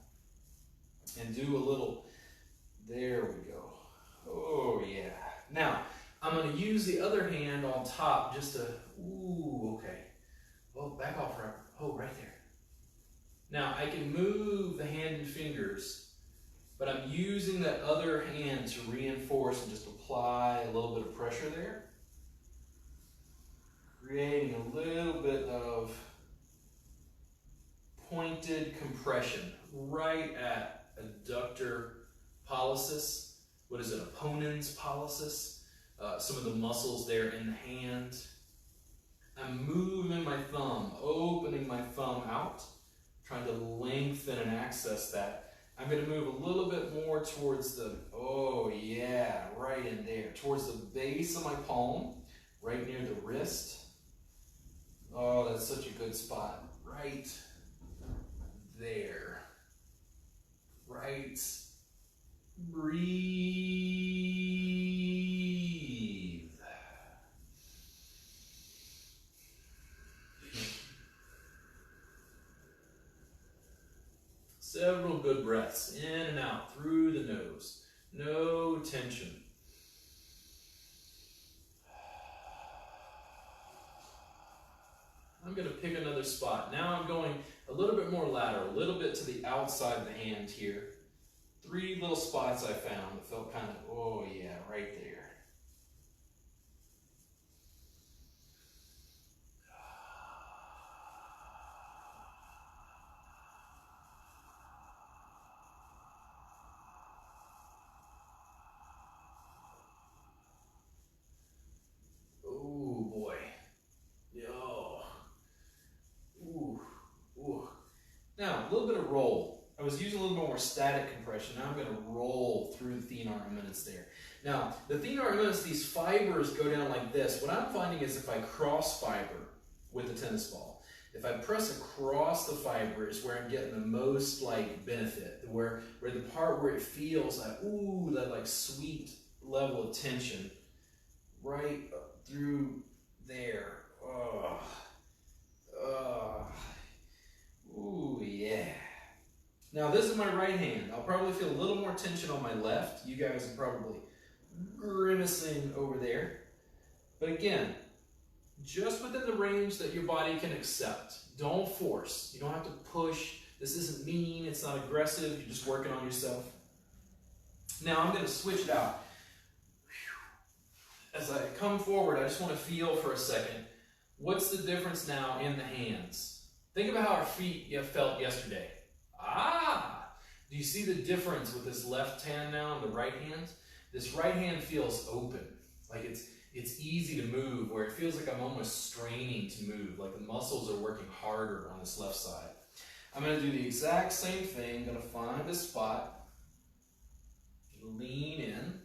and do a little, there we go. Oh yeah. Now, I'm going to use the other hand on top just to, ooh, okay. Well, back off, right there. Now, I can move the hand and fingers, but I'm using that other hand to reinforce and just apply a little bit of pressure there. Creating a little bit of pointed compression right at adductor pollicis. What is it? Opponens pollicis. Some of the muscles there in the hand. I'm moving my thumb, opening my thumb out, trying to lengthen and access that. I'm going to move a little bit more towards the, oh yeah, right in there, towards the base of my palm, right near the wrist. Oh, that's such a good spot. Right there. Right. Breathe. Several good breaths in and out through the nose. No tension. I'm going to pick another spot. Now I'm going a little bit more lateral, a little bit to the outside of the hand here. 3 little spots I found that felt kind of, oh yeah, right there. Oh boy. Yo. Ooh. Ooh. Now, a little bit of roll. I was using a little bit more static compression. Now I'm going to roll through the thenar eminence there. Now, the thenar eminence, these fibers go down like this. What I'm finding is if I cross fiber with the tennis ball, if I press across the fiber is where I'm getting the most like benefit, where the part where it feels like, ooh, that like sweet level of tension right through there. Oh. Oh. Ooh, yeah. Now this is my right hand. I'll probably feel a little more tension on my left. You guys are probably grimacing over there. But again, just within the range that your body can accept. Don't force. You don't have to push. This isn't mean. It's not aggressive. You're just working on yourself. Now I'm going to switch it out. As I come forward, I just want to feel for a second. What's the difference now in the hands? Think about how our feet felt yesterday. Ah! Do you see the difference with this left hand now and the right hand? This right hand feels open. Like it's easy to move, where it feels like I'm almost straining to move, like the muscles are working harder on this left side. I'm going to do the exact same thing. I'm going to find a spot, lean in.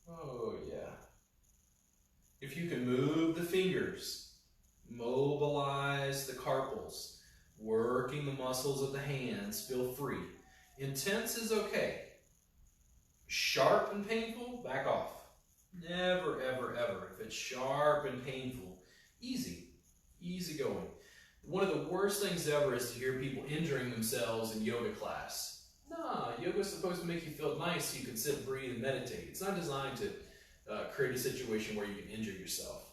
Oh yeah. If you can move the fingers, mobilize the carpals, working the muscles of the hands, feel free. Intense is okay. Sharp and painful, back off. Never, ever, ever. If it's sharp and painful, easy going. One of the worst things ever is to hear people injuring themselves in yoga class. Nah, yoga is supposed to make you feel nice so you can sit, breathe, and meditate. It's not designed to create a situation where you can injure yourself.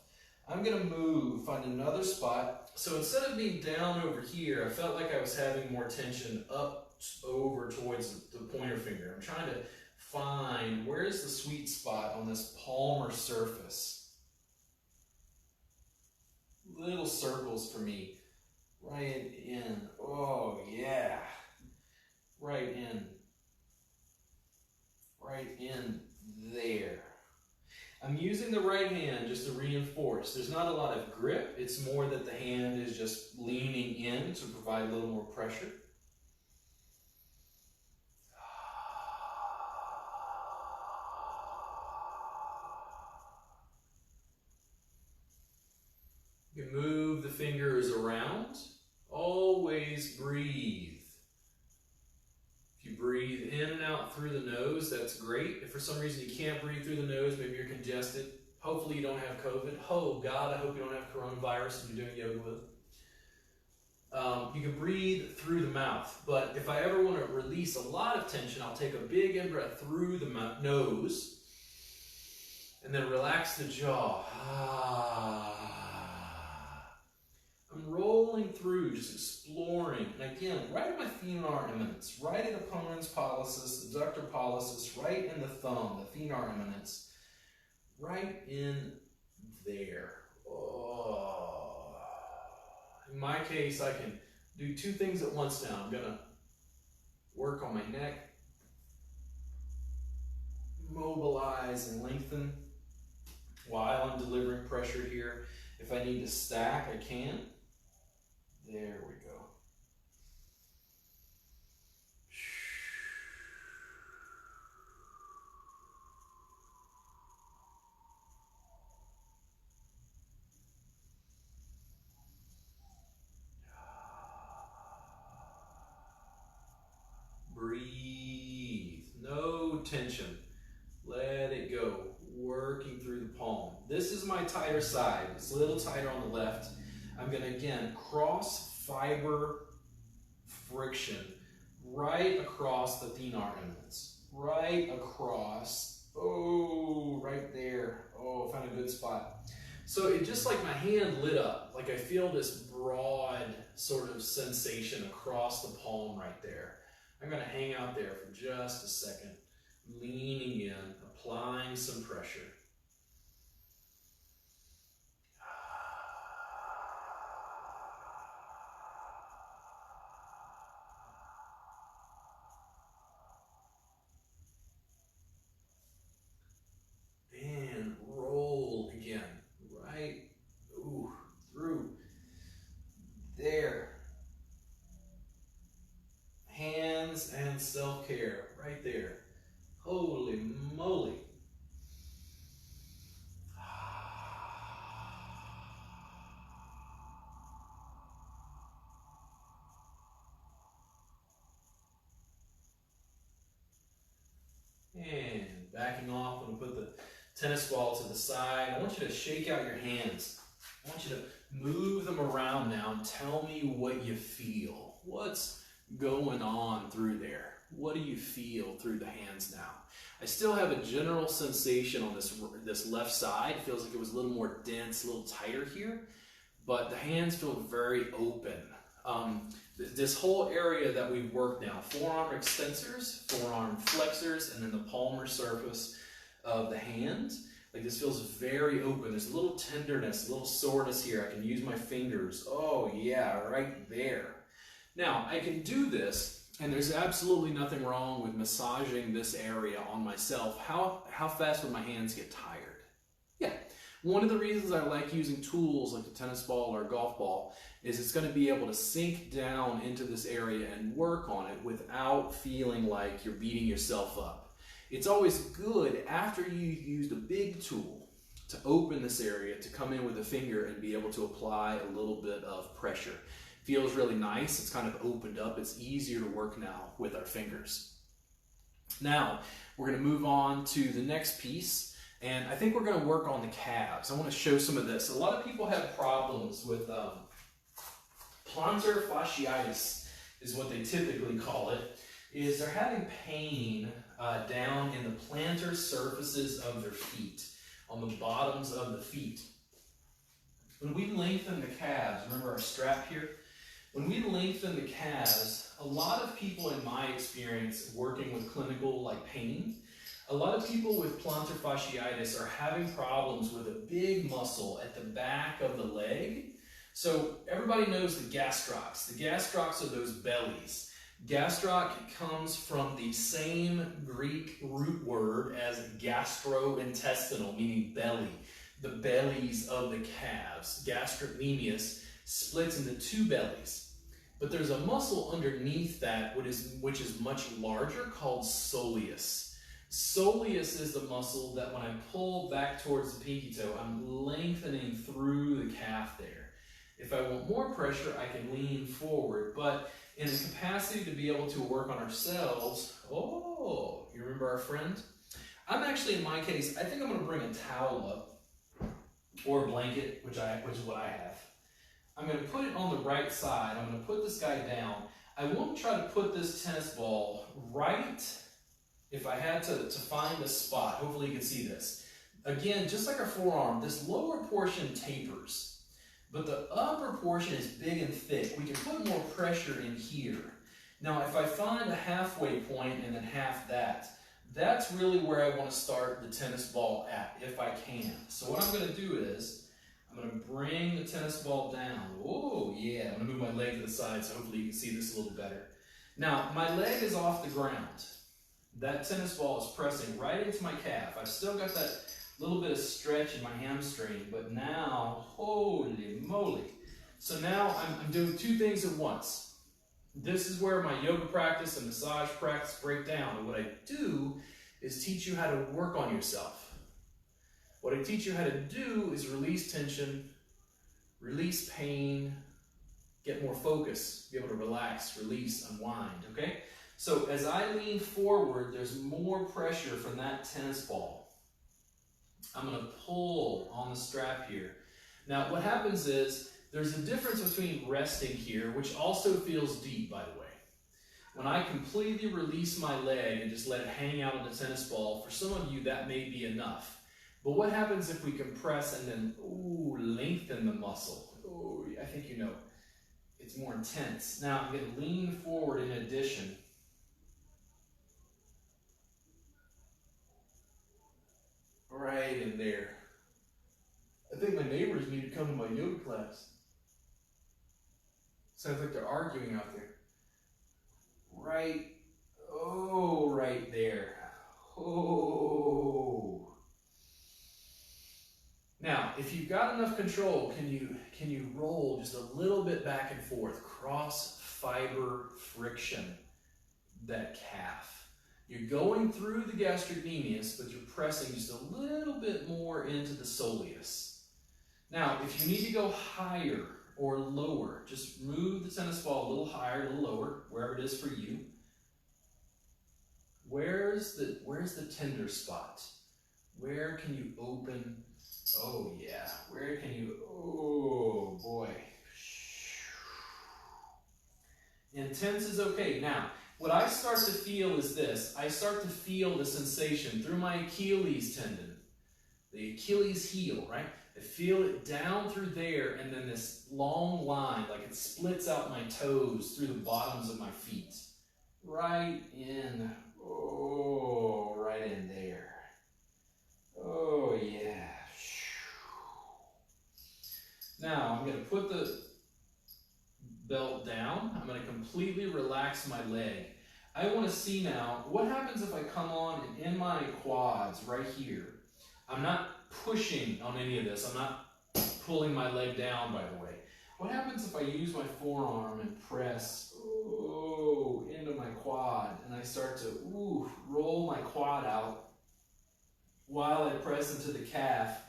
I'm going to move, find another spot. So instead of being down over here, I felt like I was having more tension up over towards the pointer finger. I'm trying to find where's the sweet spot on this palmar surface. Little circles for me. Right in. Oh, yeah. Right in. Right in there. I'm using the right hand just to reinforce. There's not a lot of grip. It's more that the hand is just leaning in to provide a little more pressure. You can move the fingers around. Always breathe. If you breathe in and out through the nose, that's great. If for some reason you can't breathe through the nose, maybe you're congested, hopefully you don't have COVID. Oh God, I hope you don't have coronavirus and you're doing yoga with. You can breathe through the mouth, but if I ever want to release a lot of tension, I'll take a big in-breath through the nose and then relax the jaw. I'm rolling through, just exploring. And again, right at my thenar eminence, right at the pons pollicis, adductor pollicis, right in the thumb, the thenar eminence, right in there. Oh. In my case, I can do two things at once now. I'm going to work on my neck, mobilize and lengthen while I'm delivering pressure here. If I need to stack, I can. There we go. Breathe. No tension. Let it go. Working through the palm. This is my tighter side. It's a little tighter on the left. I'm going to, again, cross fiber friction right across the thenar eminence. Right across. Oh, right there. Oh, I found a good spot. So it just like my hand lit up. Like I feel this broad sort of sensation across the palm right there. I'm going to hang out there for just a second, leaning in, applying some pressure. And roll again, right, through there. Hands and self-care right there. Holy moly. And backing off, I'm going to put the tennis ball to the side. I want you to shake out your hands. I want you to move them around now and tell me what you feel. What's going on through there? What do you feel through the hands now? I still have a general sensation on this left side. It feels like it was a little more dense, a little tighter here, but the hands feel very open. This whole area that we've worked now, forearm extensors, forearm flexors, and then the palmar surface of the hand, like this feels very open. There's a little tenderness, a little soreness here. I can use my fingers. Oh yeah, right there. Now, I can do this, and there's absolutely nothing wrong with massaging this area on myself. How fast would my hands get tired? Yeah. One of the reasons I like using tools like the tennis ball or golf ball is it's going to be able to sink down into this area and work on it without feeling like you're beating yourself up. It's always good after you've used a big tool to open this area to come in with a finger and be able to apply a little bit of pressure. Feels really nice. It's kind of opened up. It's easier to work now with our fingers. Now, we're going to move on to the next piece, and I think we're going to work on the calves. I want to show some of this. A lot of people have problems with plantar fasciitis, is what they typically call it, is they're having pain down in the plantar surfaces of their feet, on the bottoms of the feet. When we lengthen the calves, remember our strap here? When we lengthen the calves, a lot of people in my experience working with clinical like pain, a lot of people with plantar fasciitis are having problems with a big muscle at the back of the leg. So everybody knows the gastrocs. The gastrocs are those bellies. Gastroc comes from the same Greek root word as gastrointestinal, meaning belly. The bellies of the calves. Gastrocnemius splits into two bellies. But there's a muscle underneath that which is much larger called soleus. Soleus is the muscle that when I pull back towards the pinky toe, I'm lengthening through the calf there. If I want more pressure, I can lean forward. But in the capacity to be able to work on ourselves, oh, you remember our friend? I'm actually, in my case, I think I'm going to bring a towel up or a blanket, which is what I have. I'm going to put it on the right side. I'm going to put this guy down. I want to try to put this tennis ball right, if I had to find a spot. Hopefully you can see this. Again, just like our forearm, this lower portion tapers, but the upper portion is big and thick. We can put more pressure in here. Now, if I find a halfway point and then half that, that's really where I want to start the tennis ball at, if I can. So what I'm going to do is, I'm going to bring the tennis ball down. Oh, yeah. I'm going to move my leg to the side so hopefully you can see this a little better. Now, my leg is off the ground. That tennis ball is pressing right into my calf. I've still got that little bit of stretch in my hamstring, but now, holy moly. So now I'm doing two things at once. This is where my yoga practice and massage practice break down. And what I do is teach you how to work on yourself. What I teach you how to do is release tension, release pain, get more focus, be able to relax, release, unwind, okay? So as I lean forward, there's more pressure from that tennis ball. I'm going to pull on the strap here. Now what happens is, there's a difference between resting here, which also feels deep, by the way. When I completely release my leg and just let it hang out on the tennis ball, for some of you that may be enough. But what happens if we compress and then, ooh, lengthen the muscle? Oh, I think you know. It's more intense. Now I'm going to lean forward in addition. Right in there. I think my neighbors need to come to my yoga class. Sounds like they're arguing out there. Right, oh, right there. Oh. Now, if you've got enough control, can you roll just a little bit back and forth, cross fiber friction, that calf. You're going through the gastrocnemius, but you're pressing just a little bit more into the soleus. Now, if you need to go higher or lower, just move the tennis ball a little higher, a little lower, wherever it is for you. Where's the tender spot? Where can you open? Oh yeah, where can you, oh boy. Intense is okay. Now, what I start to feel is this. I start to feel the sensation through my Achilles tendon, the Achilles heel, right? I feel it down through there, and then this long line, like it splits out my toes through the bottoms of my feet. Right in, oh, right in there. Oh, yeah. Now, I'm going to put the belt down. I'm going to completely relax my leg. I want to see now, what happens if I come on and in my quads right here, I'm not pushing on any of this. I'm not pulling my leg down, by the way. What happens if I use my forearm and press into my quad, and I start to roll my quad out while I press into the calf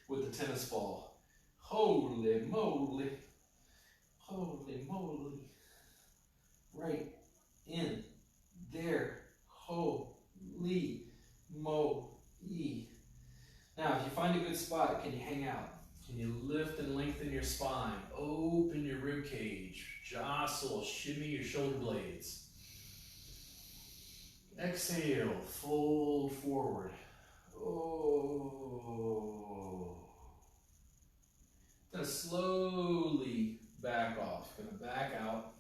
with the tennis ball? Holy moly. Holy moly. Right in there. Holy moly. Now, if you find a good spot, can you hang out? Can you lift and lengthen your spine? Open your rib cage. Jostle, shimmy your shoulder blades. Exhale, fold forward. Oh. Gonna slowly back off. Gonna back out.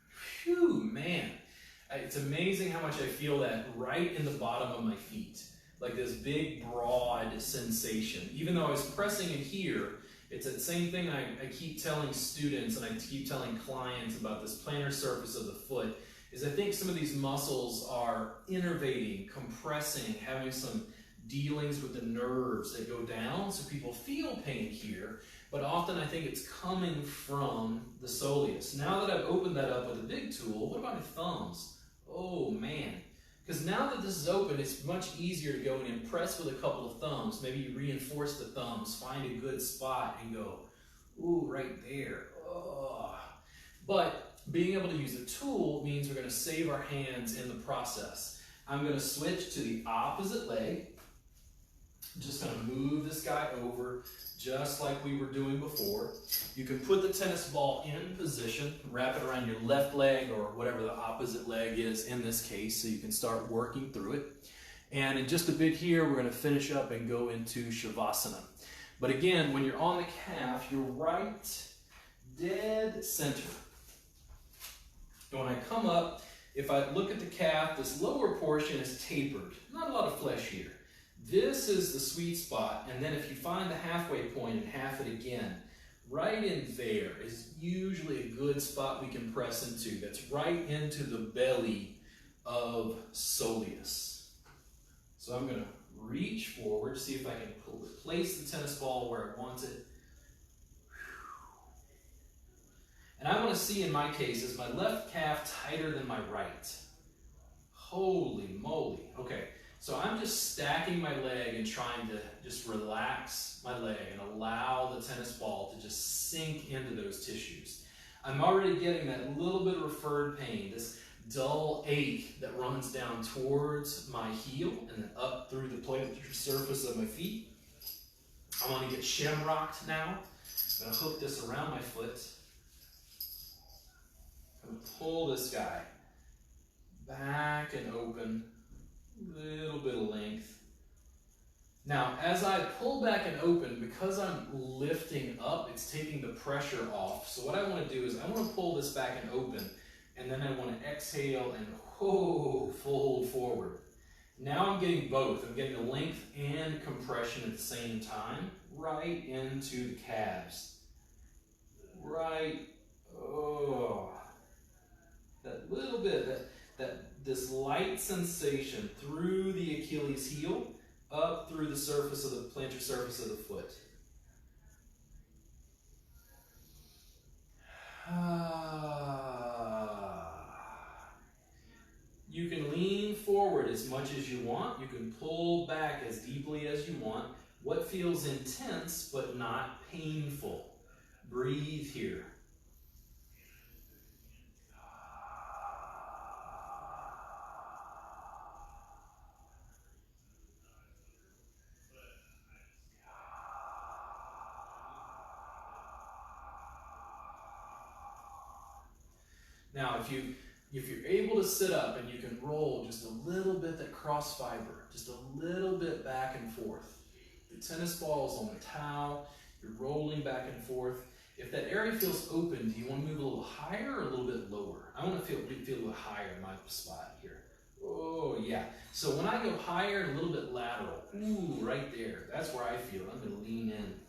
Phew, man. It's amazing how much I feel that right in the bottom of my feet. Like this big, broad sensation. Even though I was pressing in here, it's that same thing I keep telling students and I keep telling clients about this plantar surface of the foot, is I think some of these muscles are innervating, compressing, having some dealings with the nerves that go down, so people feel pain here, but often I think it's coming from the soleus. Now that I've opened that up with a big tool, what about my thumbs? Oh man. Because now that this is open, it's much easier to go and press with a couple of thumbs. Maybe you reinforce the thumbs, find a good spot and go, Ooh, right there. Oh. But being able to use a tool means we're going to save our hands in the process. I'm going to switch to the opposite leg. I'm just going to move this guy over just like we were doing before. You can put the tennis ball in position, wrap it around your left leg or whatever the opposite leg is in this case, so you can start working through it. And in just a bit here, we're going to finish up and go into Shavasana. But again, when you're on the calf, you're right dead center. And when I come up, if I look at the calf, this lower portion is tapered. Not a lot of flesh here. This is the sweet spot, and then if you find the halfway point and half it again, right in there is usually a good spot we can press into. That's right into the belly of soleus. So I'm going to reach forward, see if I can place the tennis ball where I want it. And I want to see, in my case, is my left calf tighter than my right? Holy moly. Okay, so I'm just stacking my leg and trying to just relax my leg and allow the tennis ball to just sink into those tissues. I'm already getting that little bit of referred pain, this dull ache that runs down towards my heel and then up through the plantar surface of my feet. I want to get shamrocked now. I'm going to hook this around my foot. I'm going to pull this guy back and open, a little bit of length. Now, as I pull back and open, because I'm lifting up, it's taking the pressure off. So what I want to do is I want to pull this back and open, and then I want to exhale and fold forward. Now I'm getting both. I'm getting the length and compression at the same time, right into the calves. Right, that little bit, this light sensation through the Achilles heel, up through the surface of the plantar surface of the foot. You can lean forward as much as you want. You can pull back as deeply as you want. What feels intense but not painful? Breathe here. Now, if you're able to sit up and you can roll just a little bit that cross fiber, just a little bit back and forth. The tennis ball is on the towel, you're rolling back and forth. If that area feels open, do you want to move a little higher or a little bit lower? I want to feel a little higher in my spot here. Oh, yeah. So when I go higher and a little bit lateral, ooh, right there, that's where I feel. I'm going to lean in.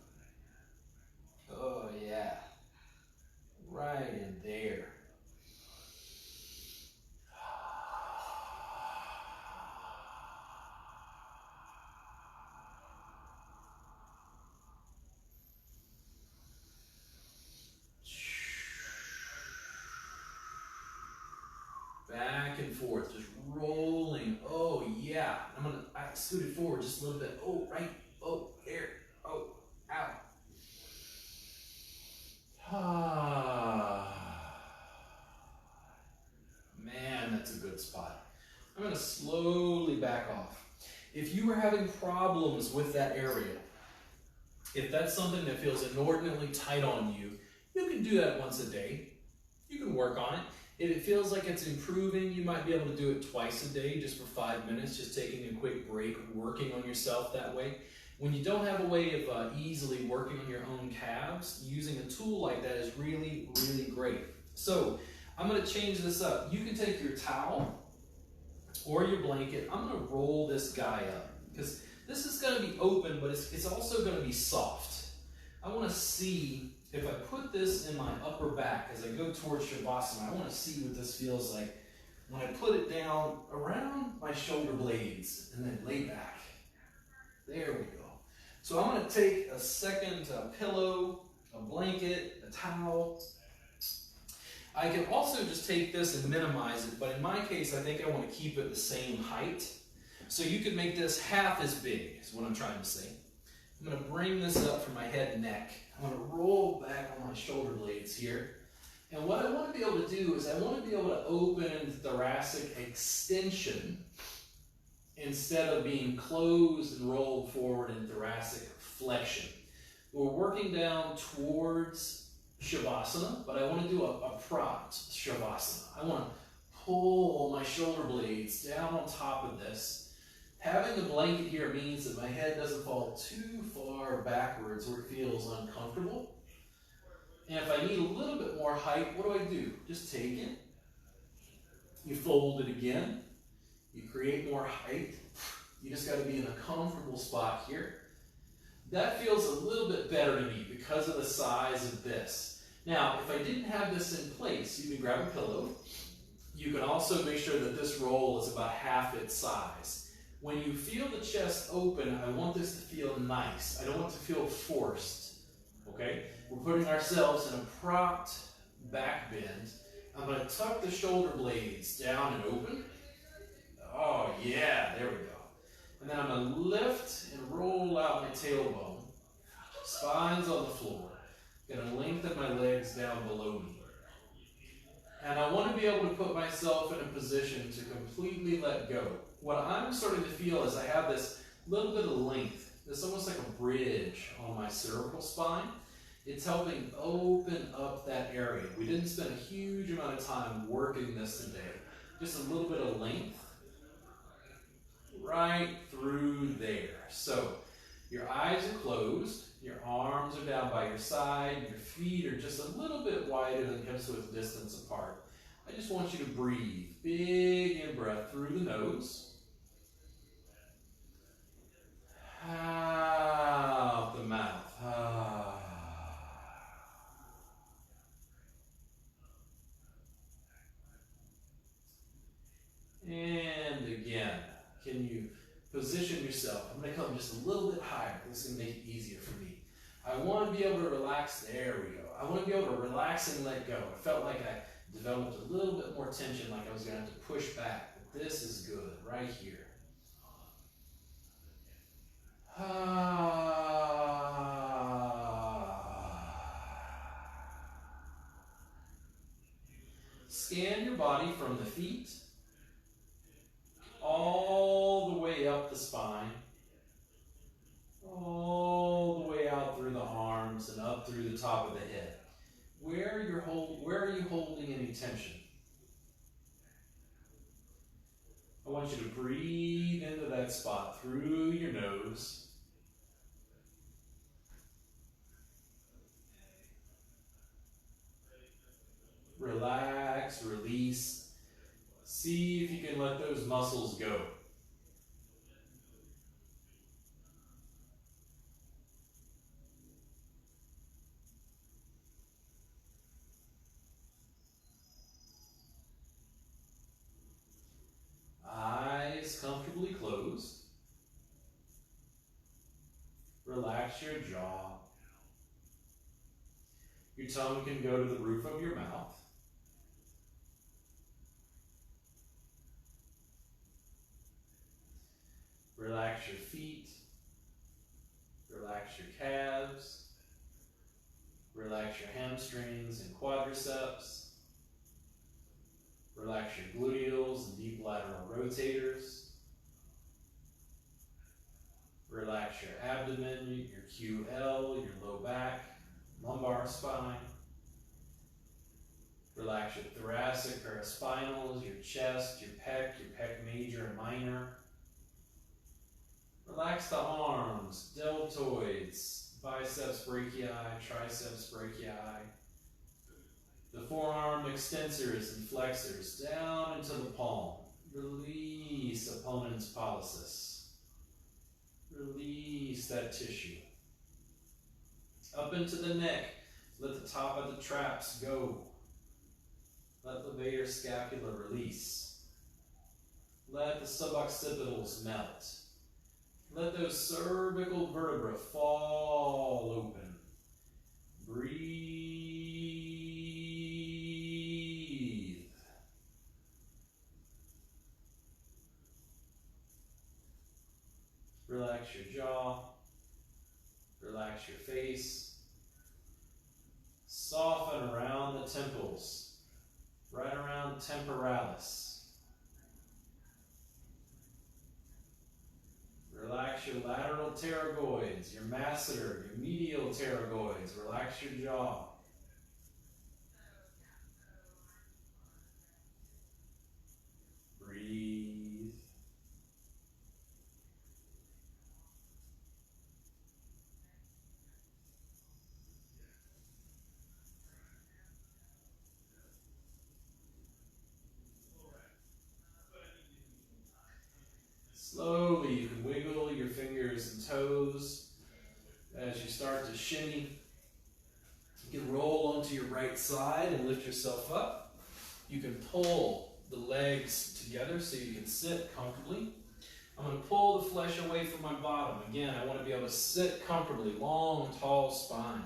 Oh, yeah. Right in there. Back and forth, just rolling. Oh, yeah. I scoot it forward just a little bit. Oh, right. Oh, there. Oh, out. Man, that's a good spot. I'm going to slowly back off. If you are having problems with that area, if that's something that feels inordinately tight on you, you can do that once a day. You can work on it. If it feels like it's improving, you might be able to do it twice a day, just for 5 minutes, just taking a quick break, working on yourself that way. When you don't have a way of easily working on your own calves, using a tool like that is really, really great. So I'm going to change this up. You can take your towel or your blanket. I'm going to roll this guy up because this is going to be open, but it's also going to be soft. I want to see if I put this in my upper back as I go towards Shavasana. I want to see what this feels like when I put it down around my shoulder blades and then lay back. There we go. So I'm going to take a second pillow, a blanket, a towel. I can also just take this and minimize it, but in my case, I think I want to keep it the same height. So you could make this half as big, is what I'm trying to say. I'm going to bring this up from my head and neck. I'm going to roll back on my shoulder blades here. And what I want to be able to do is I want to be able to open thoracic extension instead of being closed and rolled forward in thoracic flexion. We're working down towards Shavasana, but I want to do a propped Shavasana. I want to pull my shoulder blades down on top of this. Having the blanket here means that my head doesn't fall too far backwards where it feels uncomfortable. And if I need a little bit more height, what do? Just take it. You fold it again. You create more height. You just got to be in a comfortable spot here. That feels a little bit better to me because of the size of this. Now, if I didn't have this in place, you can grab a pillow. You can also make sure that this roll is about half its size. When you feel the chest open, I want this to feel nice. I don't want it to feel forced, okay? We're putting ourselves in a propped back bend. I'm going to tuck the shoulder blades down and open. Oh yeah, there we go. And then I'm going to lift and roll out my tailbone. Spine's on the floor. Going to lengthen my legs down below me. And I want to be able to put myself in a position to completely let go. What I'm starting to feel is I have this little bit of length. It's almost like a bridge on my cervical spine. It's helping open up that area. We didn't spend a huge amount of time working this today. Just a little bit of length right through there. So your eyes are closed. Your arms are down by your side. Your feet are just a little bit wider than hips width distance apart. I just want you to breathe. Big in-breath through the nose. Out the mouth. And again, can you position yourself? I'm going to come just a little bit higher. This is going to make it easier for me. I want to be able to relax. There we go. I want to be able to relax and let go. I felt like I developed a little bit more tension, like I was going to have to push back. But this is good right here. Scan your body from the feet all the way up the spine, all the way out through the arms and up through the top of the head. Where are you holding any tension? I want you to breathe into that spot through your nose. Relax, release. See if you can let those muscles go. Eyes comfortably closed. Relax your jaw. Your tongue can go to the roof of your mouth. Relax your feet. Relax your calves. Relax your hamstrings and quadriceps. Relax your gluteals and deep lateral rotators. Relax your abdomen, your QL, your low back, lumbar spine. Relax your thoracic, paraspinals, your chest, your pec major and minor. Relax the arms, deltoids, biceps brachii, triceps brachii. The forearm extensors and flexors down into the palm. Release opponent's pollicis. Release that tissue. Up into the neck. Let the top of the traps go. Let levator scapula release. Let the suboccipitals melt. Let those cervical vertebrae fall open. Breathe. Relax your jaw. Relax your face. Soften around the temples, right around temporalis. Relax your lateral pterygoids, your masseter, your medial pterygoids. Relax your jaw. Breathe. Slowly, you can wiggle your fingers and toes as you start to shimmy. You can roll onto your right side and lift yourself up. You can pull the legs together so you can sit comfortably. I'm going to pull the flesh away from my bottom. Again, I want to be able to sit comfortably. Long, tall spine.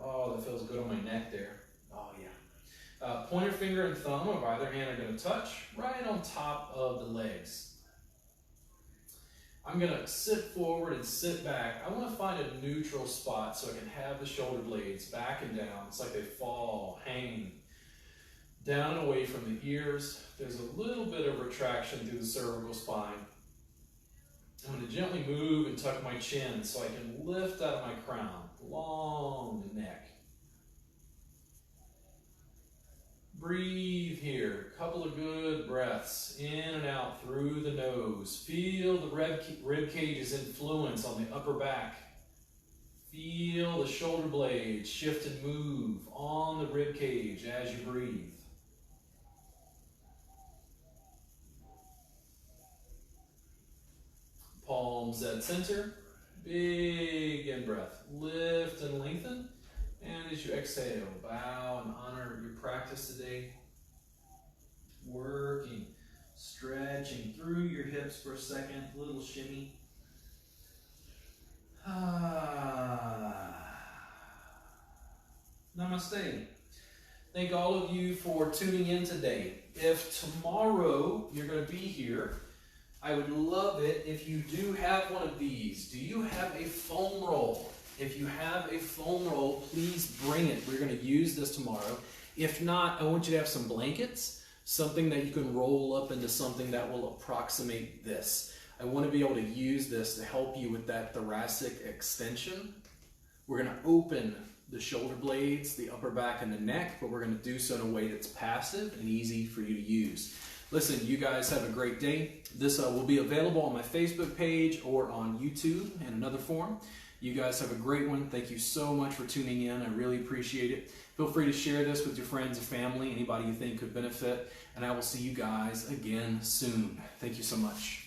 Oh, that feels good on my neck there. Oh, yeah. Pointer finger and thumb of either hand are going to touch right on top of the legs. I'm going to sit forward and sit back. I want to find a neutral spot so I can have the shoulder blades back and down. It's like they fall, hanging down and away from the ears. There's a little bit of retraction through the cervical spine. I'm going to gently move and tuck my chin so I can lift out of my crown. Long neck. Breathe here. A couple of good breaths in and out through the nose. Feel the rib cage's influence on the upper back. Feel the shoulder blades shift and move on the rib cage as you breathe. Palms at center. Big in-breath. Lift and lengthen. And as you exhale, bow and honor your practice today. Working, stretching through your hips for a second. Little shimmy. Namaste. Thank all of you for tuning in today. If tomorrow you're going to be here, I would love it if you do have one of these. Do you have a foam roll? If you have a foam roll, please bring it. We're going to use this tomorrow. If not, I want you to have some blankets, something that you can roll up into something that will approximate this. I want to be able to use this to help you with that thoracic extension. We're going to open the shoulder blades, the upper back, and the neck, but we're going to do so in a way that's passive and easy for you to use. Listen, you guys have a great day. This will be available on my Facebook page or on YouTube in another form. You guys have a great one. Thank you so much for tuning in. I really appreciate it. Feel free to share this with your friends and family, anybody you think could benefit, and I will see you guys again soon. Thank you so much.